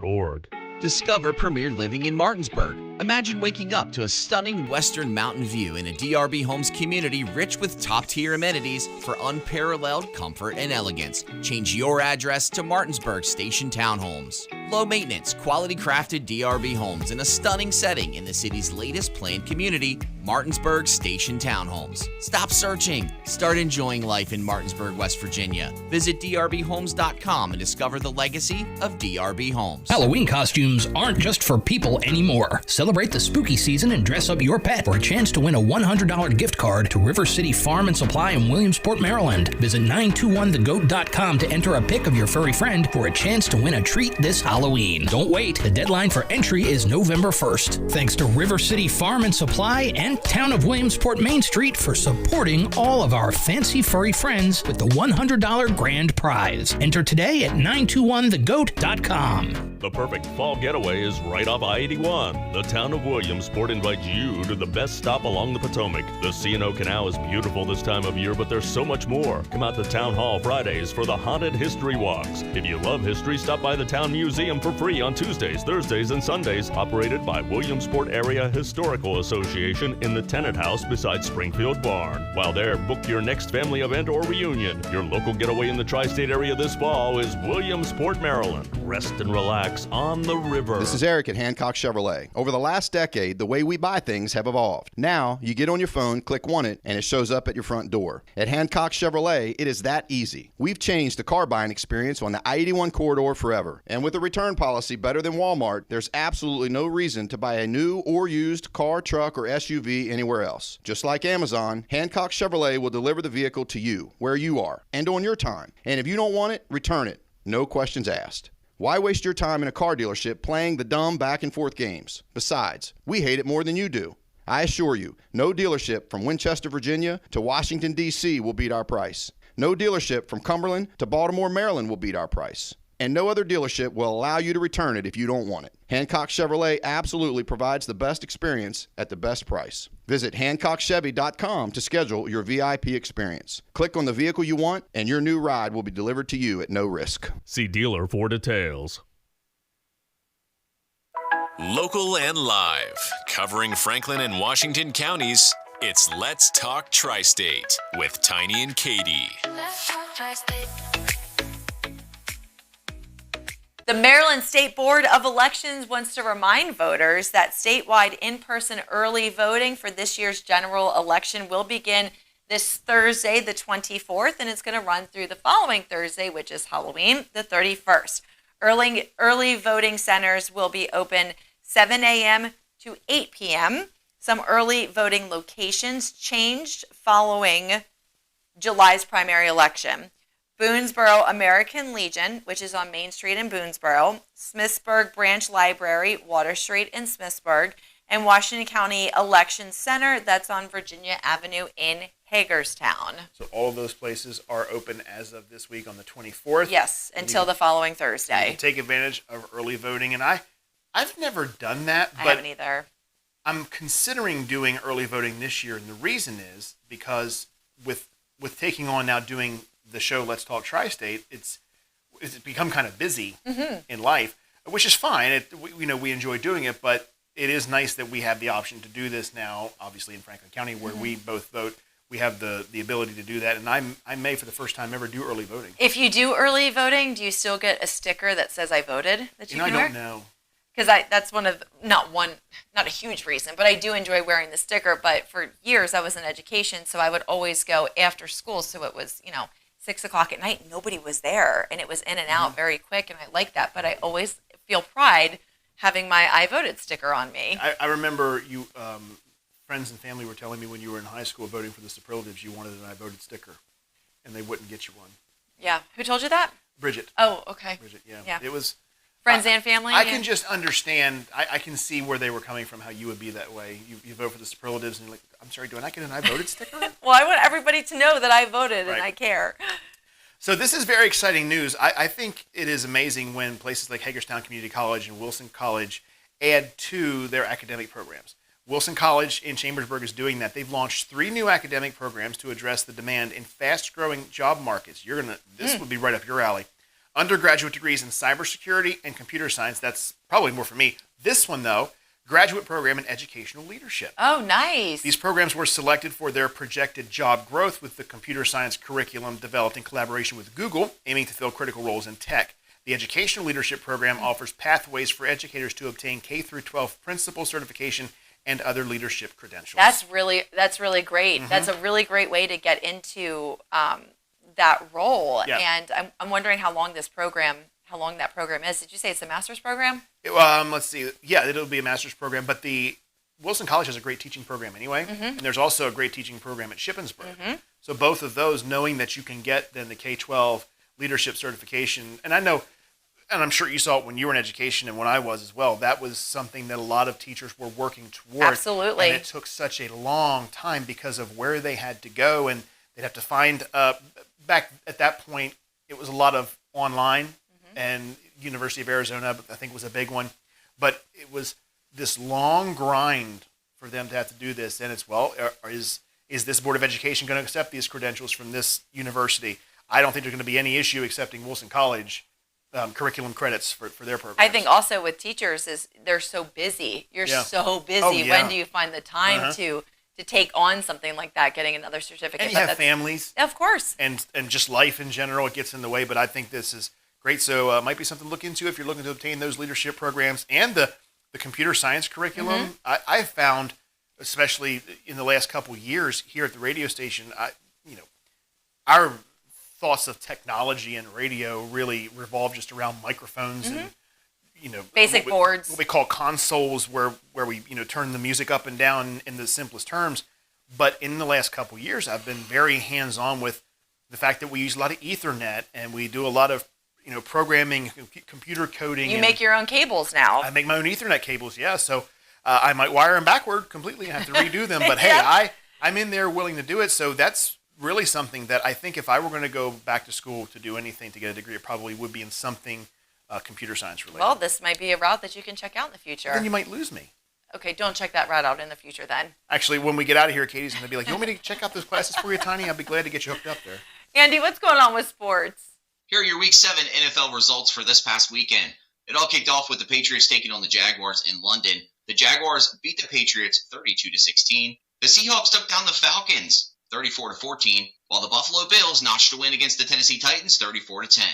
Discover Premier Living in Martinsburg. Imagine waking up to a stunning western mountain view in a DRB Homes community rich with top-tier amenities for unparalleled comfort and elegance. Change your address to Martinsburg Station Townhomes. Low maintenance, quality crafted DRB homes in a stunning setting in the city's latest planned community, Martinsburg Station Townhomes. Stop searching. Start enjoying life in Martinsburg, West Virginia. Visit drbhomes.com and discover the legacy of DRB Homes. Halloween costumes aren't just for people anymore. Celebrate the spooky season and dress up your pet for a chance to win a $100 gift card to River City Farm and Supply in Williamsport, Maryland. Visit 921thegoat.com to enter a pic of your furry friend for a chance to win a treat this Halloween. Don't wait. The deadline for entry is November 1st. Thanks to River City Farm and Supply and Town of Williamsport Main Street for supporting all of our fancy furry friends with the $100 grand prize. Enter today at 921thegoat.com. The perfect fall getaway is right off I-81. The town of Williamsport invites you to the best stop along the Potomac. The C&O Canal is beautiful this time of year, but there's so much more. Come out to Town Hall Fridays for the Haunted History Walks. If you love history, stop by the Town Museum for free on Tuesdays, Thursdays, and Sundays, operated by Williamsport Area Historical Association in the Tenant House beside Springfield Barn. While there, book your next family event or reunion. Your local getaway in the tri-state area this fall is Williamsport, Maryland. Rest and relax on the river. This is Eric at Hancock Chevrolet. Over the last decade, the way we buy things have evolved. Now, you get on your phone, click Want It, and it shows up at your front door. At Hancock Chevrolet, it is that easy. We've changed the car buying experience on the I-81 corridor forever. And with a return policy better than Walmart, there's absolutely no reason to buy a new or used car, truck, or SUV anywhere else. Just like Amazon, Hancock Chevrolet will deliver the vehicle to you, where you are, and on your time. And if you don't want it, return it. No questions asked. Why waste your time in a car dealership playing the dumb back and forth games? Besides, we hate it more than you do. I assure you, no dealership from Winchester, Virginia to Washington, D.C. will beat our price. No dealership from Cumberland to Baltimore, Maryland will beat our price. And no other dealership will allow you to return it if you don't want it. Hancock Chevrolet absolutely provides the best experience at the best price. Visit HancockChevy.com to schedule your VIP experience. Click on the vehicle you want, and your new ride will be delivered to you at no risk. See dealer for details. Local and live, covering Franklin and Washington counties, it's Let's Talk Tri-State with Tiny and Katie. Let's talk Tri-State. The Maryland State Board of Elections wants to remind voters that statewide in-person early voting for this year's general election will begin this Thursday, the 24th, and it's going to run through the following Thursday, which is Halloween, the 31st. Early voting centers will be open 7 a.m. to 8 p.m. Some early voting locations changed following July's primary election. Boonesboro American Legion, which is on Main Street in Boonesboro, Smithsburg Branch Library, Water Street in Smithsburg, and Washington County Election Center, that's on Virginia Avenue in Hagerstown. So all of those places are open as of this week on the 24th. Yes, until the following Thursday. You can take advantage of early voting, and I've never done that, I but haven't either. I'm considering doing early voting this year, and the reason is because with taking on now doing the show Let's Talk Tri-State, it's become kind of busy in life, which is fine. We enjoy doing it, but it is nice that we have the option to do this now, obviously in Franklin County, where we both vote. We have the ability to do that, and I may, for the first time ever, do early voting. If you do early voting, do you still get a sticker that says I voted that you can wear? I don't know. Because that's not a huge reason, but I do enjoy wearing the sticker. But for years, I was in education, so I would always go after school. So it was, 6 o'clock at night, nobody was there, and it was in and out very quick, and I like that. But I always feel pride having my I voted sticker on me. I remember you, friends and family were telling me when you were in high school voting for the superlatives, you wanted an I voted sticker, and they wouldn't get you one. Yeah. Who told you that? Bridget. Oh, okay. Bridget, yeah. It was... Friends and family? I can just understand. I can see where they were coming from, how you would be that way. You vote for the superlatives, and you're like, I'm sorry, do I not get an I voted sticker? Well, I want everybody to know that I voted and I care. So this is very exciting news. I think it is amazing when places like Hagerstown Community College and Wilson College add to their academic programs. Wilson College in Chambersburg is doing that. They've launched 3 new academic programs to address the demand in fast-growing job markets. This would be right up your alley. Undergraduate degrees in cybersecurity and computer science. That's probably more for me. This one, though, graduate program in educational leadership. Oh, nice. These programs were selected for their projected job growth with the computer science curriculum developed in collaboration with Google, aiming to fill critical roles in tech. The educational leadership program offers pathways for educators to obtain K-12 principal certification and other leadership credentials. That's really great. That's a really great way to get into that role. Yeah. And I'm wondering how long that program is. Did you say it's a master's program? Let's see. Yeah, it'll be a master's program, but the Wilson College has a great teaching program anyway, and there's also a great teaching program at Shippensburg. So both of those, knowing that you can get then the K-12 leadership certification, and I know, and I'm sure you saw it when you were in education and when I was as well, that was something that a lot of teachers were working toward. Absolutely. And it took such a long time because of where they had to go, and they'd have to find back at that point, it was a lot of online, and University of Arizona, I think, was a big one. But it was this long grind for them to have to do this. And it's, is this Board of Education going to accept these credentials from this university? I don't think there's going to be any issue accepting Wilson College curriculum credits for their program. I think also with teachers is they're so busy. You're so busy. Oh, yeah. When do you find the time to take on something like that, getting another certificate? And you have families. Of course. And just life in general, it gets in the way. But I think this is great. So it might be something to look into if you're looking to obtain those leadership programs and the computer science curriculum. I've found, especially in the last couple of years here at the radio station, our thoughts of technology and radio really revolve just around microphones and basic boards, what we call consoles, where we turn the music up and down in the simplest terms. But in the last couple of years, I've been very hands-on with the fact that we use a lot of Ethernet and we do a lot of programming, computer coding. You make your own cables now. I make my own Ethernet cables, yeah. So I might wire them backward completely and have to redo them. But hey, I'm in there willing to do it. So that's really something that I think if I were going to go back to school to do anything to get a degree, it probably would be in something computer science related. Well, this might be a route that you can check out in the future. Then you might lose me. Okay, don't check that route out in the future then. Actually, when we get out of here, Katie's going to be like, you want me to check out those classes for you, Tiny? I'd be glad to get you hooked up there. Andy, what's going on with sports? Here are your Week 7 NFL results for this past weekend. It all kicked off with the Patriots taking on the Jaguars in London. The Jaguars beat the Patriots 32-16. The Seahawks took down the Falcons 34-14, while the Buffalo Bills notched a win against the Tennessee Titans 34-10.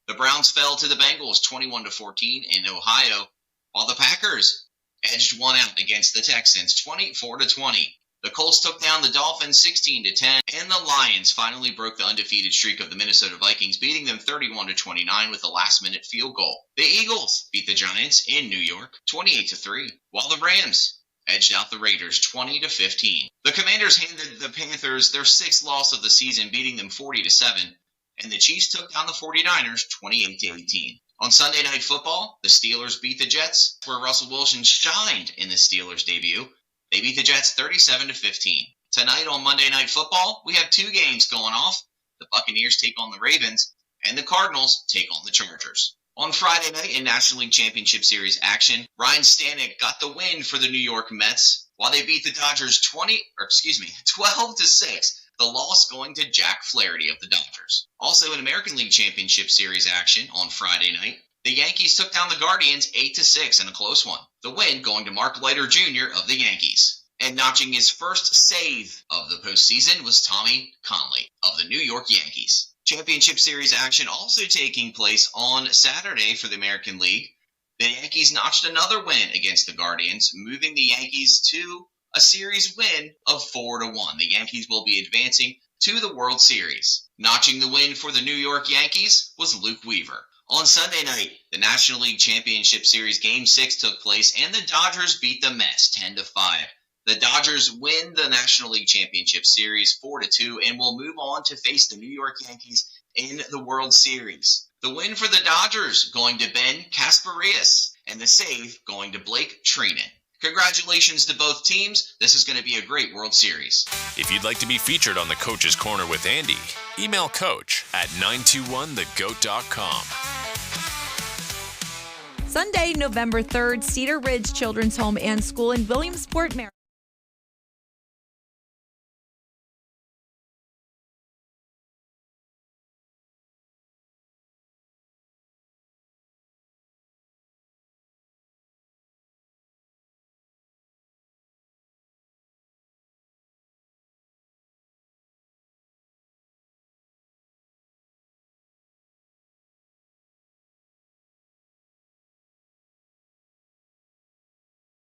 The Browns fell to the Bengals 21-14 in Ohio, while the Packers edged one out against the Texans 24-20. The Colts took down the Dolphins 16-10, and the Lions finally broke the undefeated streak of the Minnesota Vikings, beating them 31-29 with a last-minute field goal. The Eagles beat the Giants in New York 28-3, while the Rams edged out the Raiders 20-15. The Commanders handed the Panthers their 6th loss of the season, beating them 40-7, and the Chiefs took down the 49ers 28-18. On Sunday Night Football, the Steelers beat the Jets, where Russell Wilson shined in the Steelers' debut. They beat the Jets 37-15. Tonight on Monday Night Football, we have 2 games going off. The Buccaneers take on the Ravens, and the Cardinals take on the Chargers. On Friday night in National League Championship Series action, Ryan Stanek got the win for the New York Mets, while they beat the Dodgers 12-6. The loss going to Jack Flaherty of the Dodgers. Also in American League Championship Series action on Friday night, the Yankees took down the Guardians 8-6 in a close one. The win going to Mark Leiter Jr. of the Yankees. And notching his first save of the postseason was Tommy Conley of the New York Yankees. Championship Series action also taking place on Saturday for the American League. The Yankees notched another win against the Guardians, moving the Yankees to a series win of 4-1. The Yankees will be advancing to the World Series. Notching the win for the New York Yankees was Luke Weaver. On Sunday night, the National League Championship Series Game 6 took place, and the Dodgers beat the Mets 10-5. The Dodgers win the National League Championship Series 4-2 and will move on to face the New York Yankees in the World Series. The win for the Dodgers going to Ben Kasparias, and the save going to Blake Treinen. Congratulations to both teams. This is going to be a great World Series. If you'd like to be featured on the Coach's Corner with Andy, email coach at 921thegoat.com. Sunday, November 3rd, Cedar Ridge Children's Home and School in Williamsport, Maryland.